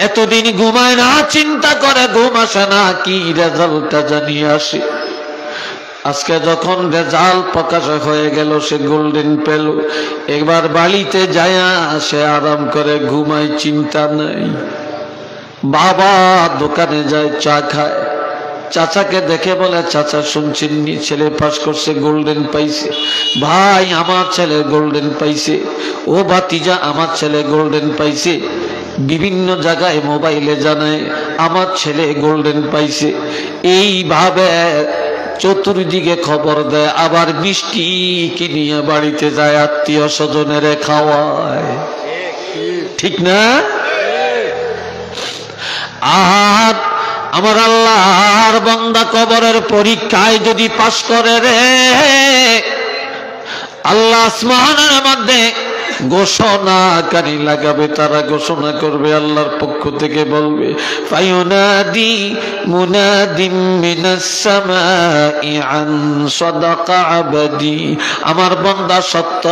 এতদিন ঘুমায় না, চিন্তা করে ঘুম আসে না, কি রেজাল্টটা জানিয়ে আসে। আজকে যখন রেজাল্ট প্রকাশ হয়ে গেল, সে গোল্ডেন পেল, একবার বাড়িতে যায়া সে আরাম করে ঘুমায়, চিন্তা নাই। বাবা দোকানে যায়, চা খায়, চাচাকে দেখে বলে, চাচা শুনছেন নি ছেলে পাস করছে, গোল্ডেন পাইছে। ভাই আমার ছেলে গোল্ডেন পাইছে, ও ভাতিজা আমার ছেলে গোল্ডেন পাইছে। বিভিন্ন জায়গায় মোবাইলে জানায় আমার ছেলে গোল্ডেন পাইছে। এইভাবে চতুর্দিকে খবর দেয়, আবার মিষ্টি কিনিয়ে বাড়িতে যায়, আত্মীয় স্বজনের খাওয়ায়, ঠিক না? আর আমার আল্লাহর বান্দা কবরের পরীক্ষায় যদি পাস করে রে, আল্লাহ আসমানের মধ্যে ঘোষণাকারী লাগাবে, তারা ঘোষণা করবে, আল্লাহর পক্ষ থেকে বলবে, ফায়ুনাদি মুনাদিম মিনাস সামাই আন সাদাকা আবদি। আমার বান্দা সত্য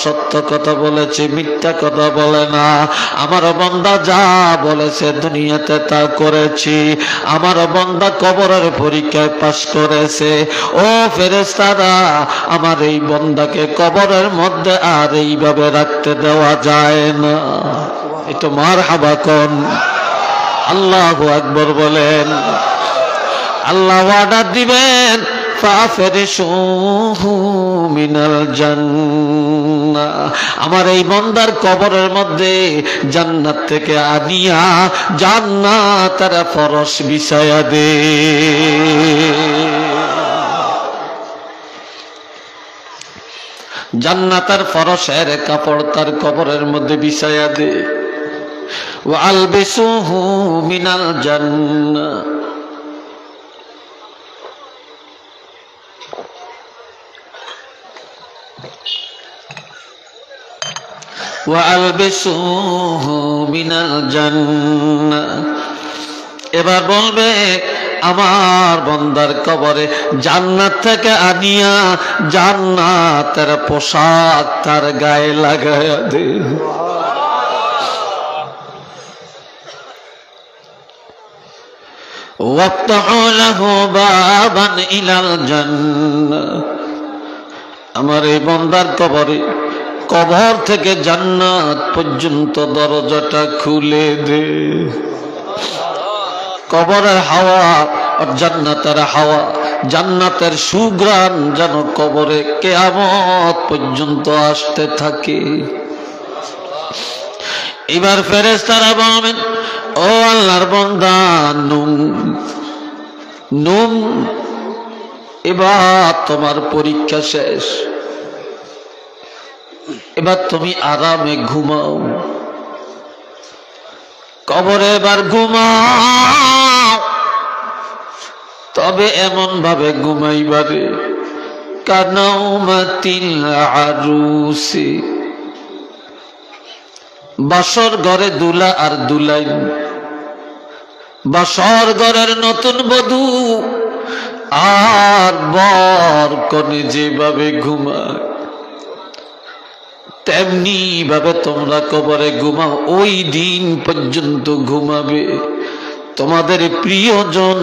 সত্য কথা বলেছে, মিথ্যা কথা বলে না। আমার বান্দা যা বলেছে দুনিয়াতে তা করেছি। আমার বান্দা কবরের পরীক্ষায় পাস করেছে। ও ফেরেশতারা, আমার এই বান্দাকে কবরের মধ্যে আর এইভাবে রাখতে দেওয়া যায় না। এটা মারহাবা কোন, আল্লাহু আকবার বলেন। আল্লাহ ওয়াদা দিবেন, ফাফরিশুহু মিনাল জান্নাহ। আমার এই বান্দার কবরের মধ্যে জান্নাত থেকে আনিয়া জান্নাতের ফরশ বিছায়া দে। জান্নাতের ফরশের কাপড় তার কবরের মধ্যে বিছায়া দে। ওয়া আলবিসুহু মিনাল জান্নাহ। ওয়া আলবিসুহু মিনাল জান্নাহ। এবার বলবে, আমার বান্দার কবরে জান্নাত থেকে আনিয়া জান্নাতের পোশাক তার গায়ে লাগায়া দে। ওয়াফতাহু লাহু বাবান ইলাল জান্নাহ। আমার এই বান্দার কবরে, কবর থেকে জান্নাত পর্যন্ত দরজাটা খুলে দে। কবরের হাওয়া আর জান্নাতের হাওয়া, জান্নাতের সুঘ্রাণ যেন কবরে কিয়ামত পর্যন্ত আসতে থাকে। এবার ফেরেশতারা বলবেন, ও আল্লাহর বান্দা নুম নুম, এবার তোমার পরীক্ষা শেষ, এবার তুমি আরামে ঘুমাও। কবরে এবার ঘুমাও, তবে এমন ভাবে ঘুমাইবারে কানাউমাতিল আরুসি, বাসর ঘরে দুলা আর দুলাইন, বাসর ঘরের নতুন বধূ আর বর কনে যেভাবে ঘুমায় তেমনি ভাবে তোমরা কবরে ঘুমাও। ওই দিন পর্যন্ত ঘুমাবে তোমাদের প্রিয়জন।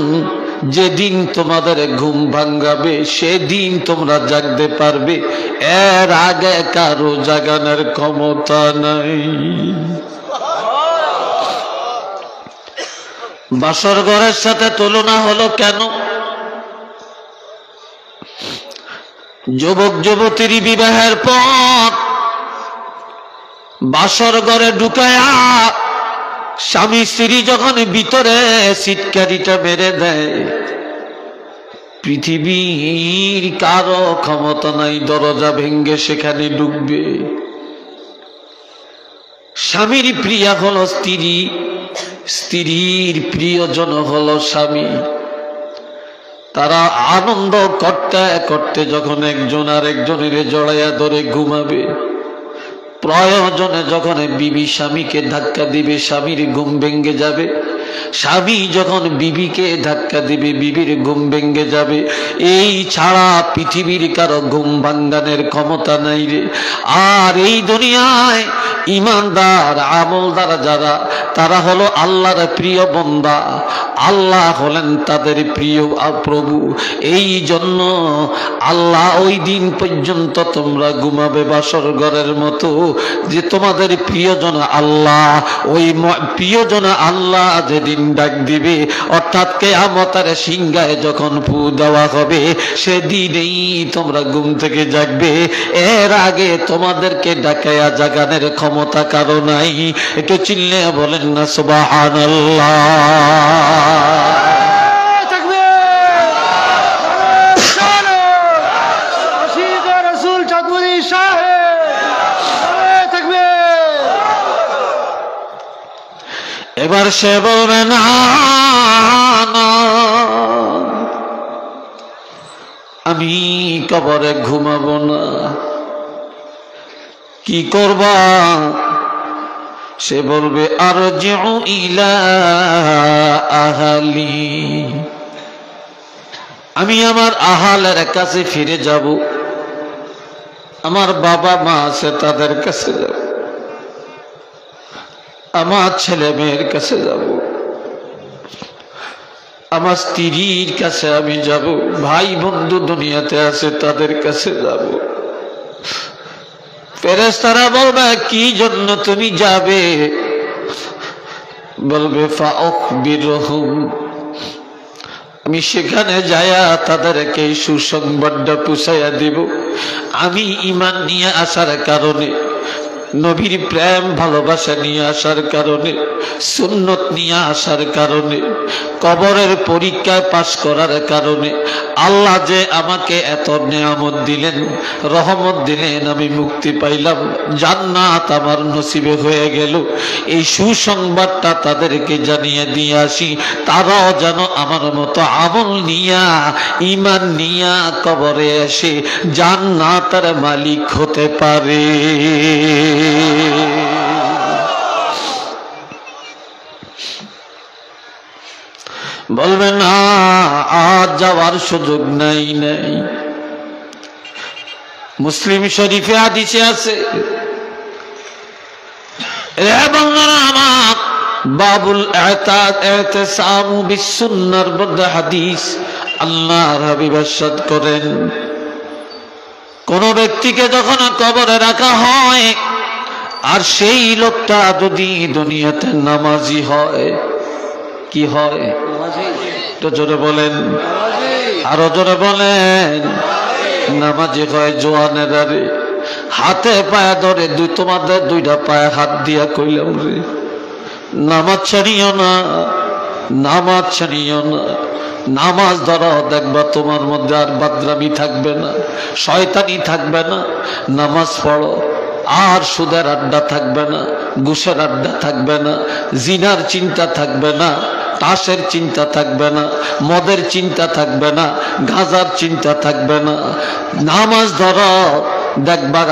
যেদিন তোমাদের ঘুম ভাঙ্গাবে সেদিন তোমরা জাগতে পারবে, এর আগে কারো জাগানোর ক্ষমতা নাই। বাসর ঘরের সাথে তুলনা হলো কেন? যুবক যুবতীর বিবাহের পর বাসর ঘরে ঢুকায়া স্বামী স্ত্রী যখন ভিতরে সিটকারিটা মেরে দেয়, পৃথিবীর কারো ক্ষমতা নাই দরজা ভেঙ্গে সেখানে ঢুকবে। স্বামীর প্রিয়া হলো স্ত্রী, স্ত্রীর প্রিয়জন হলো স্বামী। তারা আনন্দ করতে করতে যখন একজন আর একজনের জড়াইয়া ধরে ঘুমাবে, প্রয়োজনে যখন বিবি স্বামীকে ধাক্কা দিবে স্বামীর ঘুম ভেঙ্গে যাবে, স্বামী যখন বিবিকে ধাক্কা দিবে বিবির ঘুম ভেঙ্গে যাবে। এই ছাড়া পৃথিবীর কারো ঘুম ভাঙ্গানের ক্ষমতা নাই রে। আর এই দুনিয়ায় ইমানদার আমলদার যারা, তারা হলো আল্লাহর প্রিয় বান্দা, আল্লাহ হলেন তাদের প্রিয় প্রভু। এই জন্য আল্লাহ ওই দিন পর্যন্ত তোমরা ঘুমাবে বাসর ঘরের মতো, যে তোমাদের প্রিয়জন আল্লাহ, ওই প্রিয়জন আল্লাহ যেদিন ডাক দিবে, অর্থাৎ কিয়ামতের সিংহায় যখন ফু দেওয়া হবে, সেদিনেই তোমরা ঘুম থেকে জাগবে। এর আগে তোমাদেরকে ডাকায়া জাগানের ক্ষমতা কারো নাই। একটু চিল্লে বলেন না সুবহানাল্লাহ। এবার সে বলবে না, আমি কবরে ঘুমাবো না। কি করবা? সে বলবে আরজিউ ইলা আহলি, আমি আমার আহালের কাছে ফিরে যাব। আমার বাবা মা আছে তাদের কাছে যাব, আমার ছেলে মেয়ের কাছে যাব, আমার স্ত্রীর কাছে আমি যাব, ভাই বন্ধু দুনিয়াতে আছে তাদের কাছে যাব। ফেরেশতারা বলবে কি জন্য তুমি যাবে? বলবে ফাউখবিরহুম, আমি সেখানে যায়া তাদেরকে সুসংবাদটা পৌঁছাইয়া দিব। আমি ঈমান নিয়ে আসার কারণে, নবীর প্রেম ভালোবাসা নিয়ে আসার কারণে, সুন্নত নিয়ে আসার কারণে, কবরের পরীক্ষায় পাশ করার কারণে আল্লাহ যে আমাকে এত নেয়ামত দিলেন, রহমত দিলেন, আমি মুক্তি পাইলাম, জান্নাত আমার নসিবে হয়ে গেল। এই সুসংবাদটা তাদেরকে জানিয়ে দিয়ে আসি, তারাও যেন আমার মতো আমল নিয়া ঈমান নিয়া কবরে এসে জান্নাতের মালিক হতে পারে। বলবে না আজ যাওয়ার সুযোগ নাই। মুসলিম শরীফে হাদিসে আছে, বাবুল ইতিসাম বিসুন্নাহর মধ্যে হাদিস আল্লাহর হাবিব ইরশাদ করেন, কোন ব্যক্তিকে যখন কবরে রাখা হয় আর সেই লোকটা যদি দুনিয়াতে নামাজি হয়, কি হয়? তো জোরে বলেন, আরো জোরে বলেন। নামাজি হয়। জোয়ানেরা রে, হাতে পায়ে ধরে তোমাদের দুইটা পায়ে হাত দিয়া কইলাম রে, নামাজ ছাড়িও না, নামাজ ছাড়িও না। নামাজ ধরো, দেখবা তোমার মধ্যে আর বাদরামি থাকবে না, শয়তানি থাকবে না। নামাজ পড়ো, আর সুদের আড্ডা থাকবে না, ঘুষের আড্ডা থাকবে না, জিনার চিন্তা থাকবে না, তাসের চিন্তা থাকবে না, মদের চিন্তা থাকবে না, গাঁজার চিন্তা থাকবে না। নামাজ ধরো, দেখবা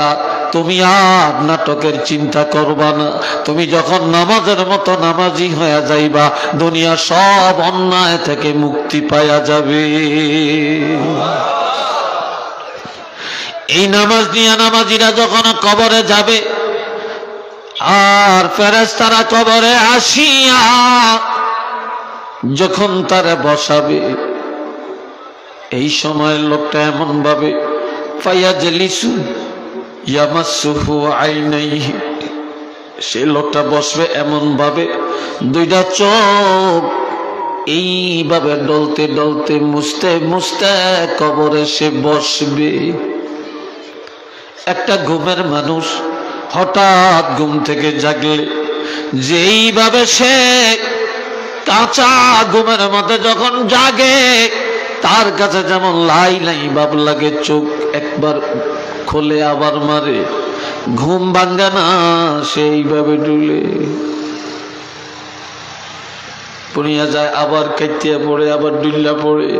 তুমি আর নাটকের চিন্তা করবা না। তুমি যখন নামাজের মতো নামাজি হয়ে যাইবা, দুনিয়া সব অন্যায় থেকে মুক্তি পাওয়া যাবে। এই নামাজ নিয়ে নামাজিরা যখন কবরে যাবে, আর ফেরেশতারা কবরে আসিয়া যখন তারা বসাবে, এই সময় লোকটা এমন ভাবে ফায়াজলিসু ইয়ামাসসুহু আইনাইহি, সে লোকটা বসবে এমন ভাবে দুইটা চোখ এইভাবে ডলতে ডলতে মুছতে মুছতে কবরে সে বসবে। একটা ঘুমের মানুষ হঠাৎ ঘুম থেকে জাগলে যেইভাবে সে কাঁচা ঘুমের মধ্যে যখন জাগে, তার কাছে যেমন লাই লাই ভাব লাগে, চোখ একবার খোলে আবার মারে, ঘুম ভাঙ্গে না, সেইভাবে ডুলে পড়িয়া যায়, আবার কাটিয়া পড়ে, আবার ডুল্লা পড়ে,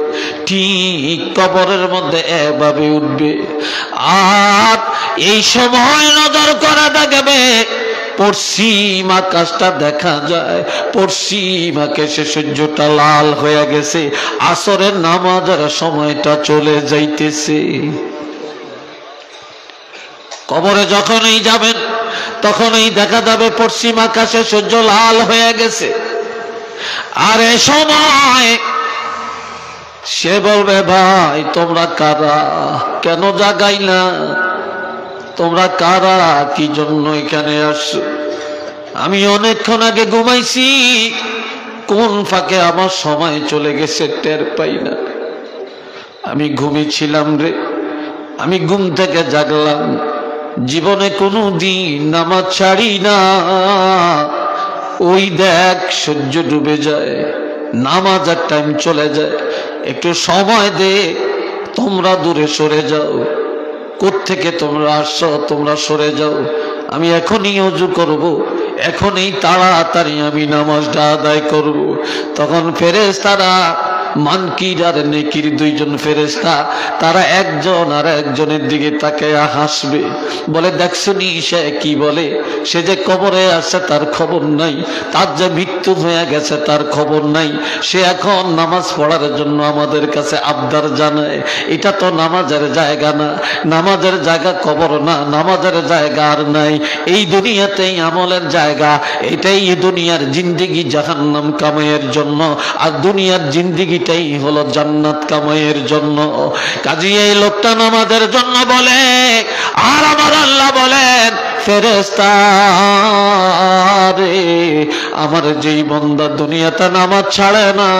ঠিক কবরের মধ্যে এভাবে উঠবে। আর এই সময় নজর করা দেখবে পশ্চিম আকাশটা দেখা যায়, পশ্চিম আকাশে সূর্যটা লাল হয়ে গেছে, আসরের নামাজের সময়টা চলে যাইতেছে। কবরে যখনই যাবেন তখনই দেখা যাবে পশ্চিম আকাশে সূর্য লাল হয়ে গেছে। আর এ সময় সে বলবে, ভাই তোমরা কারা, কেন জাগাইলা, তোমরা কারা, কি জন্য এখানে আসছো? আমি অনেকক্ষণ আগে ঘুমাইছি, কোন ফাঁকে আমার সময় চলে গেছে টের পাই না। আমি ঘুমিয়েছিলাম রে, আমি ঘুম থেকে জাগলাম, জীবনে কোনো দিন নামাজ ছাড়ি না। ওই দেখ সূর্য ডুবে যায়, নামাজের টাইম চলে যায়, একটু সময় দে, তোমরা দূরে সরে যাও, কোত্থেকে তোমরা আসছো, তোমরা সরে যাও, আমি এখনই ওযু করব, এখনই তাড়াতাড়ি আমি নামাজটা আদায় করব। তখন ফেরেশতারা মানকির আর নেকির দুইজন ফেরেশতা, তারা একজন আর একজনের দিকে তাকায়া হাসবে, বলে দেখছনি সে কি বলে, সে যে কবরে আসছে তার খবর নাই, তার যে মৃত্যু হয়ে গেছে তার খবর নাই, সে এখন নামাজ পড়ার জন্য আমাদের কাছে আবদার জানায়। এটা তো নামাজের জায়গা না, নামাজের জায়গা কবর না, নামাজের জায়গা আর নাই, এই দুনিয়াতেই আমলের জায়গা। এটাই এই দুনিয়ার জিন্দেগি জাহান্নাম কামাইয়ের জন্য, আর দুনিয়ার জিন্দেগি এটাই হলো জান্নাত কামাইয়ের জন্য। কাজী এই লোকটা নামাজের জন্য বলে, আর আমার আল্লাহ বলেন, ফেরেশতা রে, আমার যেই বান্দা দুনিয়াতে নামাজ ছাড়ে না,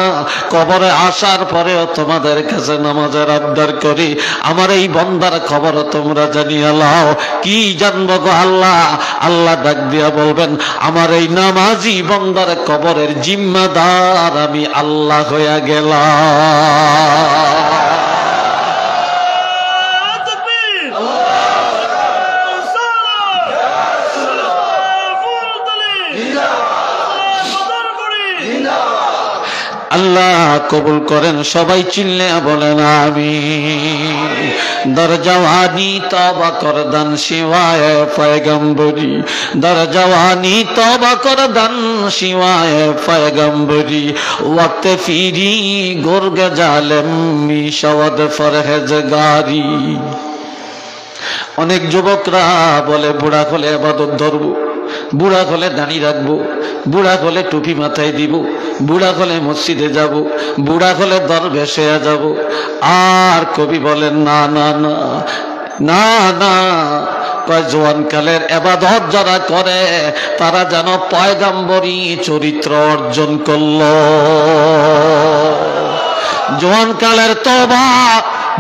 কবরে আসার পরেও তোমাদের কাছে নামাজের আবদার করি, আমার এই বান্দার খবর তোমরা জানিয়ে লাও। কি জানবো গো আল্লাহ? আল্লাহ ডাক দিয়া বলবেন, আমার এই নামাজি বান্দার কবরের জিম্মাদার আমি আল্লাহ হইয়া গেলাম। আল্লাহ কবুল করেন, সবাই চিল্লে বলেন আমিন। দরজওয়ানি তওবা করদান শিওয়ায় পয়গম্বরি, দরজওয়ানি তওবা করদান শিওয়ায় পয়গম্বরি, ওয়াক্ত ফিরি গুরগ জালেম মিশাওয়াদ ফরহেজগারি। অনেক যুবকরা বলে বুড়া হলে ইবাদত ধরবো, বুড়া হলে দাড়ি রাখবো, বুড়া হলে টুপি মাথায় দিব, বুড়া হলে মসজিদে যাব, বুড়া হলে দরবেশ হয়ে যাব। আর কবি বলেন না না না না না, জোয়ানকালের ইবাদত যারা করে তারা যেন পয়গম্বরী চরিত্র অর্জন করল। জোয়ানকালের তওবা,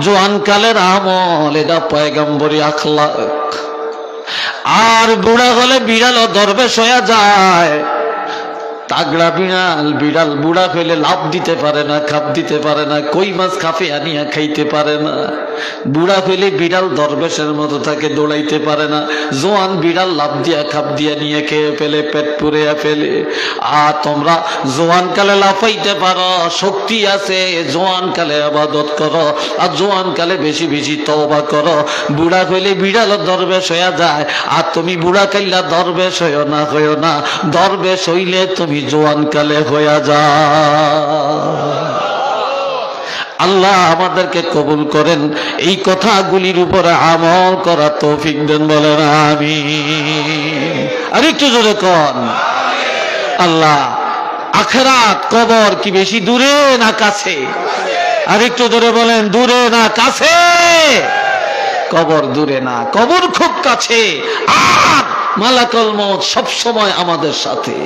জোয়ানকালের আমল, এটা পয়গম্বরী আখলাক। আর বুড়া হলে বিড়াল ও দরবেশ হয়ে যায়, তাগড়া বিড়াল, বিড়াল বুড়া হইলে লাভ দিতে পারে না, খাপ দিতে পারে না, কই মাছ খাফে আনিয়া খাইতে পারে না। বুড়া হইলে বিড়াল দরবেশের মতো থাকে, দৌড়াইতে পারে না। জোয়ান বিড়াল লাভ দিয়া খাপ দিয়া নিয়ে খেয়ে ফেলে, পেট পুড়িয়া ফেলে। আর তোমরা জোয়ান কালে লাফাইতে পারো, শক্তি আছে, জোয়ান কালে আবাদত করো, আর জোয়ান কালে বেশি বেশি তওবা করো। বুড়া হইলে বিড়াল দরবেশ হইয়া যায়, আর তুমি বুড়া কাইলা দরবেশ হইও না, দরবেশ হইলে তুমি জোয়ান কালে হইয়া যা। আল্লাহ আমাদেরকে কবুল করেন, এই কথাগুলির উপরে আমল করা তৌফিক দেন, বলেন আমিন। আর একটু জোরে কোন আল্লাহ। আখিরাত কবর কি বেশি দূরে না কাছে? আর একটু জোরে বলেন, দূরে না কাছে? কবর দূরে না, কবর খুব কাছে। আর মালাকুল মউত সব সময় আমাদের সাথে।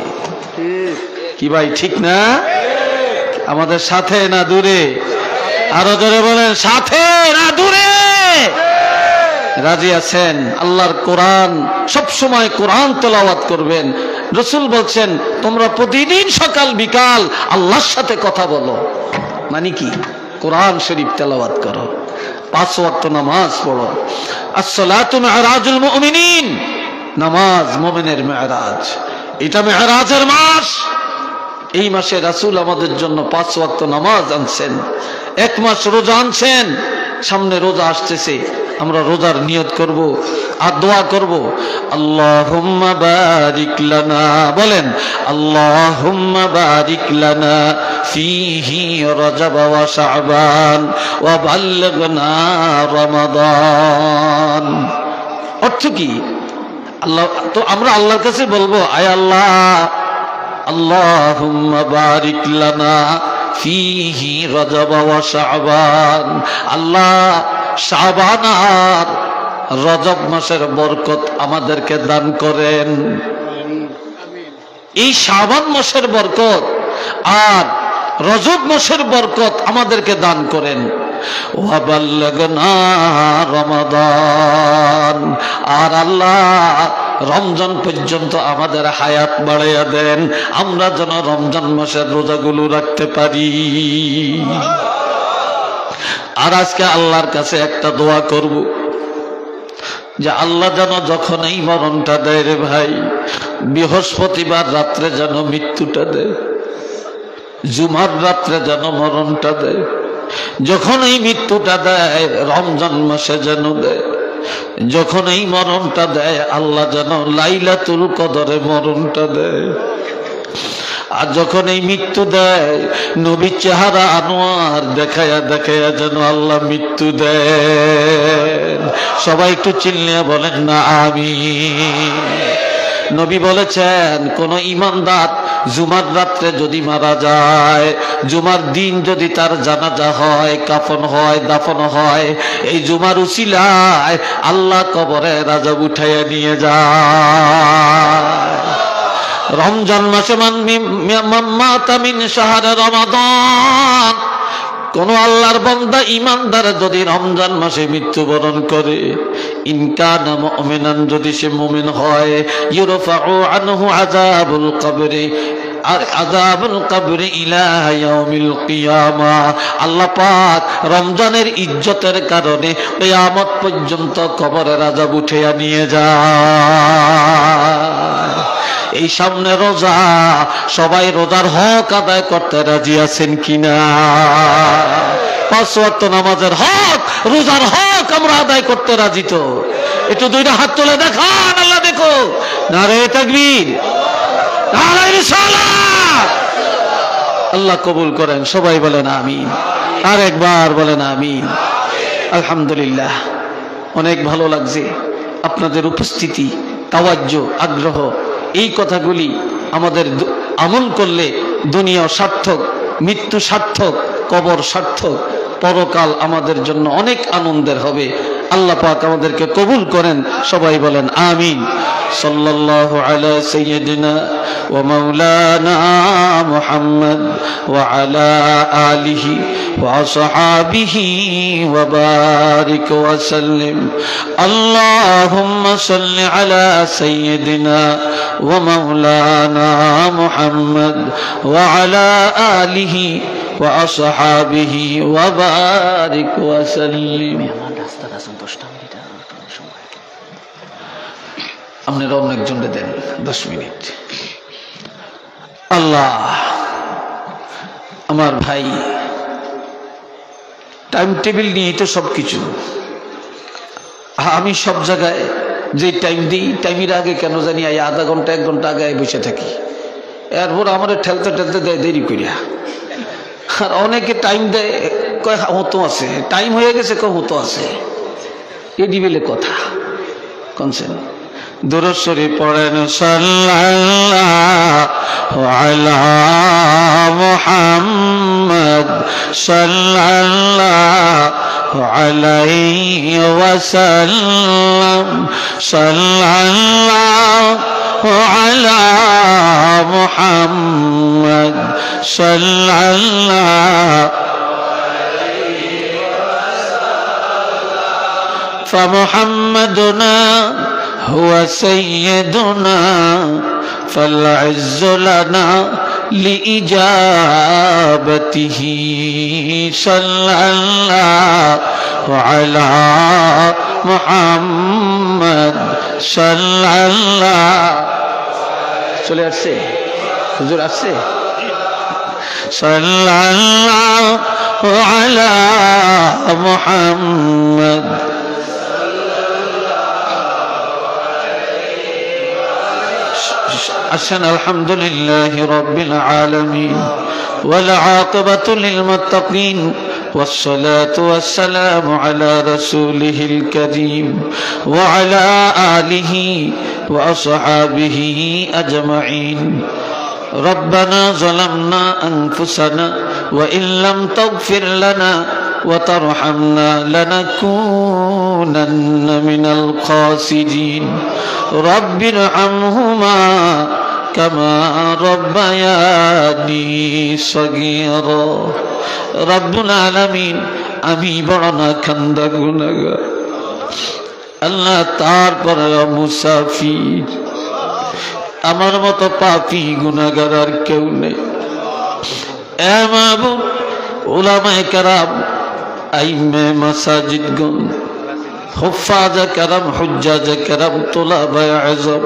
কি ভাই ঠিক না? আমাদের সাথে না দূরে? আরো জোরে বলেন, সাথে না দূরে? রাজি আছেন? আল্লাহর কোরআন সব সময় কোরআন তেলাওয়াত করবেন। রাসূল বলছেন, তোমরা প্রতিদিন সকাল বিকাল আল্লাহর সাথে কথা বলো। মানে কি? কোরআন শরীফ তেলাওয়াত করো, 5 ওয়াক্ত নামাজ পড়ো। as-salatu mi'rajul mu'minin, নামাজ মুমিনের মেরাজ। এটা মেরাজের মাস। এই মাসে রাসূল আমাদের জন্য 5 ওয়াক্ত নামাজ আনছেন, 1 মাস রোজা আনছেন। সামনে রোজা আসতেছে, আমরা রোজার নিয়ত করব আর দোয়া করব, আল্লাহুম্মা বারিক লানা, বলেন আল্লাহুম্মা বারিক লানা ফীহি রাজাব ওয়া শাবান ওয়া বাল্লিগনা রমাদান। অর্থ কি? আল্লাহ তো আমরা আল্লাহর কাছে বলবো, আয় আল্লাহ, আল্লাহুম্মা বারিক লানা ফীহি রাজাব ওয়া শাবান, আল্লাহ শাবান আর রজব মাসের বরকত আমাদেরকে দান করেন। এই শাবান মাসের বরকত আর রজব মাসের বরকত আমাদেরকে দান করেন। ওয়া বাল্লাগনা রমাদান, আর আল্লাহ রমজান পর্যন্ত আমাদের হায়াত বাড়াইয়া দেন, আমরা যেন রমজান মাসের রোজাগুলো রাখতে পারি। আর আজকে আল্লাহর কাছে একটা দোয়া করব, যে আল্লাহ যেন যখন এই মরণটা দেয় রে ভাই, বৃহস্পতিবার রাত্রে যেন মৃত্যুটা দেয়, জুমার রাত্রে যেন মরণটা দেয়, যখন এই মৃত্যুটা দেয় রমজান মাসে যেন দেয়, যখন এই মরণটা দেয় আল্লাহ যেন লাইলাতুল কদরে মরণটা দেয়। আর যখন এই মৃত্যু দেয় নবীর চেহারা আনোয়ার দেখায়া দেখায়া যেন আল্লাহ মৃত্যু দেন। সবাই একটু চিল্লিয়ে বলেন না আমিন। নবী বলেছেন, কোন ঈমানদার জুমার রাত্রে যদি মারা যায়, জুমার দিন যদি তার জানাজা হয়, কাফন হয়, দাফন হয়, এই জুমার উসিলায় আল্লাহ কবরে রাজব উঠাইয়া নিয়ে যায়। রমজান মাসে মাতা মিন শাহরে রমাদান, কোন আল্লাহর বান্দা ঈমানদার যদি রমজান মাসে মৃত্যুবরণ করে, ইন কানা মুমিনান, যদি সে মুমিন হয়, ইউরফাউ আনহু আযাবুল কবরি, আর আযাবুল কবরি ইলা ইয়াউমিল কিয়ামা, আল্লাহ পাক রমজানের ইজ্জতের কারণে কিয়ামত পর্যন্ত কবরের আযাব উঠিয়ে নিয়ে যায়। এই সামনে রোজা, সবাই রোজার হক আদায় করতে রাজি আছেন কিনা? 5 ওয়াক্ত নামাজের হক, রোজার হক আমরা আদায় করতে রাজি তো? একটু 2টা হাত তুলে দেখান, আল্লাহ দেখো। নারে তাকবীর, নারে রিসালাত। আল্লাহ কবুল করেন, সবাই বলেন আমিন। আর একবার বলেন আমিন। আলহামদুলিল্লাহ, অনেক ভালো লাগছে আপনাদের উপস্থিতি, তাওয়াজ্জু, আগ্রহ। এই কথাগুলি আমাদের আমল করলে দুনিয়া সার্থক, মৃত্যু সার্থক, কবর সার্থক, পরকাল আমাদের জন্য অনেক আনন্দের হবে। আল্লাহ পাক আমাদেরকে কবুল করেন, সবাই বলেন আমিন। সাল্লাল্লাহু আলা সাইয়্যিদিনা ওয়া মাওলানা মুহাম্মদ ওয়া আলা আলিহি ওয়া আসহাবিহি ওয়া বারিক ওয়া সাল্লিম আল্লাহুম্মা সাল্লি আলা সাইয়্যিদিনা ওয়া মাওলানা মুহাম্মদ ওয়া আলা আলিহি ওয়া আসহাবিহি ওয়া বারিক ওয়া সাল্লিম। আপনারা অন্য একজনকে দেন 10 মিনিট। আল্লাহ আমার ভাই টাইম টেবিল নিয়ে তো সবকিছু, আমি সব জায়গায় যে টাইম দিই টাইমের আগে কেন জানি আধা ঘন্টা 1 ঘন্টা আগে বসে থাকি, এরপর আমার ঠেলতে ঠেলতে দেয় দেরি করিয়া। আর অনেকে টাইম দেয় কয় হতো আছে, টাইম হয়ে গেছে কয় হতো আছে, এডি বেলে কথা কনসেন। দুরূদ শরীফ পড়েন সাল্লাল্লাহু আলা মুহাম্মদ সাল্লাল্লাহু আলাইহি ওয়াসাল্লাম সাল্লাল্লাহু আলা মুহাম্মদ সাল্লাল্লাহু فمحمدنا هو سيدنا فالعز لنا لإجابته صلى الله على محمد صلى الله চলে আসছে হুজুর আসছে صلى الله على محمد أحسن الحمد لله رب العالمين والعاقبة للمتقين والصلاة والسلام على رسوله الكريم وعلى آله وأصحابه أجمعين ربنا ظلمنا أنفسنا وإن لم تغفر لنا وترحمنا لنكونن من الخاسرين رب ارحمهما كما ربياني صغيرا رب العالمين আমি বড় না খান্দা গুনাহগার আল্লাহ, তারপর মুসাফির, আমার মতো পাপী গুনাহগার আর কেউ নেই। এ মাবুদ, উলামায়ে কেরাম, আইম্মে মাসাজিদগণ, হুফাজে কেরাম, হুজ্জাজে কেরাম, তুলাবায়ে আযম,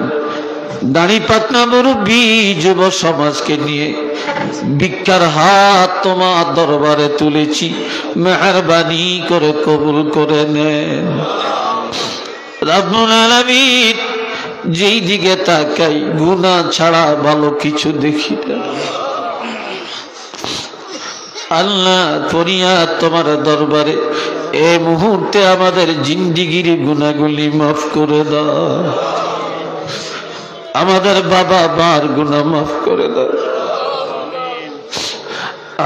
দাড়ি পাতনা মুরব্বী যুব সমাজকে নিয়ে ভিক্ষার হাত তোমার দরবারে তুলেছি, মেহেরবানি করে কবুল করে নেন। রব্বুল আলামিন, যেই দিকে তাকাই গুনাহ ছাড়া ভালো কিছু দেখি না। আল্লাহ, ফরিয়াদ তোমার দরবারে এই মুহূর্তে আমাদের জিন্দিগির গুনাহগুলি মাফ করে দাও, আমাদের বাবা মার গুনাহ মাফ করে দাও,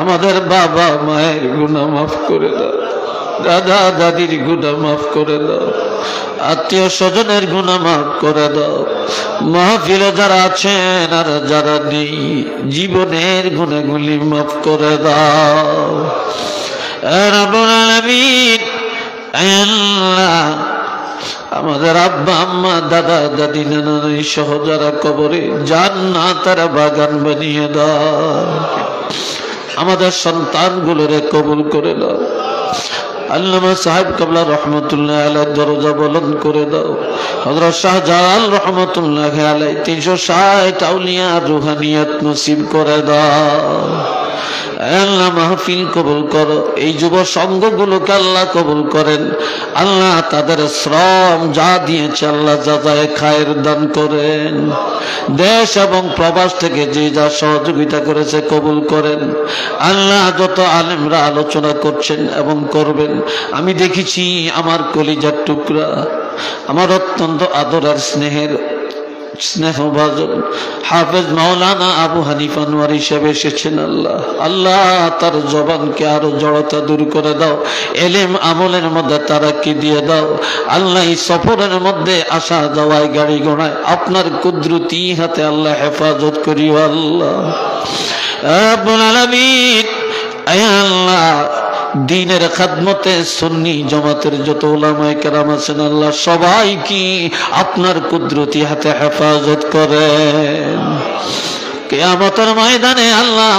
আমাদের বাবা মায়ের গুনাহ মাফ করে দাও, দাদা দাদির গুনাহ মাফ করে দাও, আত্মীয় স্বজনের গুনাহ মাফ করে দাও। মাহফিলে যারা আছেন আর যারা নেই, জীবনের গুনাহগুলি মাফ করে দাও। রব্বুল আলামিন, আল্লাহ, আমাদের আব্বা আম্মা দাদা দাদি নানা নানি সহ যারা কবরে, জান্নাতের বাগান বানিয়ে দাও। আমাদের সন্তানগুলোরে কবুল করে দাও। আল্লামা সাহেব কাবলা রহমতুল্লাহ আলাইহি দরজা বুলন্দ করে দাও। হযরত শাহজালাল রহমতুল্লাহ আলাইহি 360 আউলিয়া রুহানিয়ত নসিব করে দাও। আল্লাহ, মাহফিল কবুল করো, এই যুব সংঘগুলোকে আল্লাহ কবুল করেন। আল্লাহ, তাদের শ্রম যা দিয়েছে আল্লাহ যাজায়ে খায়ের দান করেন। দেশ এবং প্রবাস থেকে যে যা সহযোগিতা করেছে কবুল করেন। আল্লাহ, যত আলেমরা আলোচনা করছেন এবং করবেন, আমি দেখেছি আমার কলিজার টুকরা, আমার অত্যন্ত আদর আর স্নেহের স্নেহভাজন হাফেজ মাওলানা আবু হানিফা আনোয়ারী সাহেব এসেছেন। আল্লাহ আল্লাহ তার জবানকে আরো জড়তা দূর করে দাও, এলেম আমলের মধ্যে তারাক্কি দিয়ে দাও। আল্লাহ এই সফরের মধ্যে আসা যাওয়ায় গাড়ি ঘোড়ায় আপনার কুদরতি হাতে আল্লাহ হেফাজত করিও। আল্লাহ রব্বুল আলামিন, আয় আল্লাহ দ্বীনের খেদমতে সুন্নি জামাতের যত উলামায়ে কেরাম আছেন আল্লাহ সবাইকে আপনার কুদরতি হাতে হেফাজত করেন। কিয়ামতের ময়দানে আল্লাহ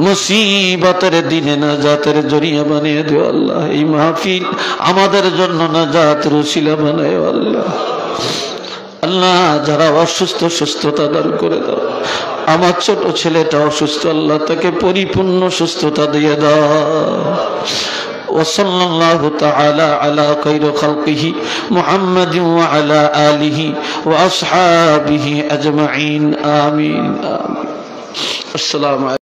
মুসিবতের দিনে নাজাতের জরিয়া বানিয়ে দিও। আল্লাহ এই মাহফিল আমাদের জন্য নাজাতের উসিলা বানায়। আল্লাহ আল্লাহ যারা অসুস্থ সুস্থতা দান করে দাও। আমার ছোট ছেলেটা অসুস্থ, আল্লাহ তাকে পরিপূর্ণ সুস্থতা দিয়ে দাও। وصلى الله تعالى على خير خلقه محمد وعلى آله وأصحابه أجمعين آمين آمين. السلام عليكم.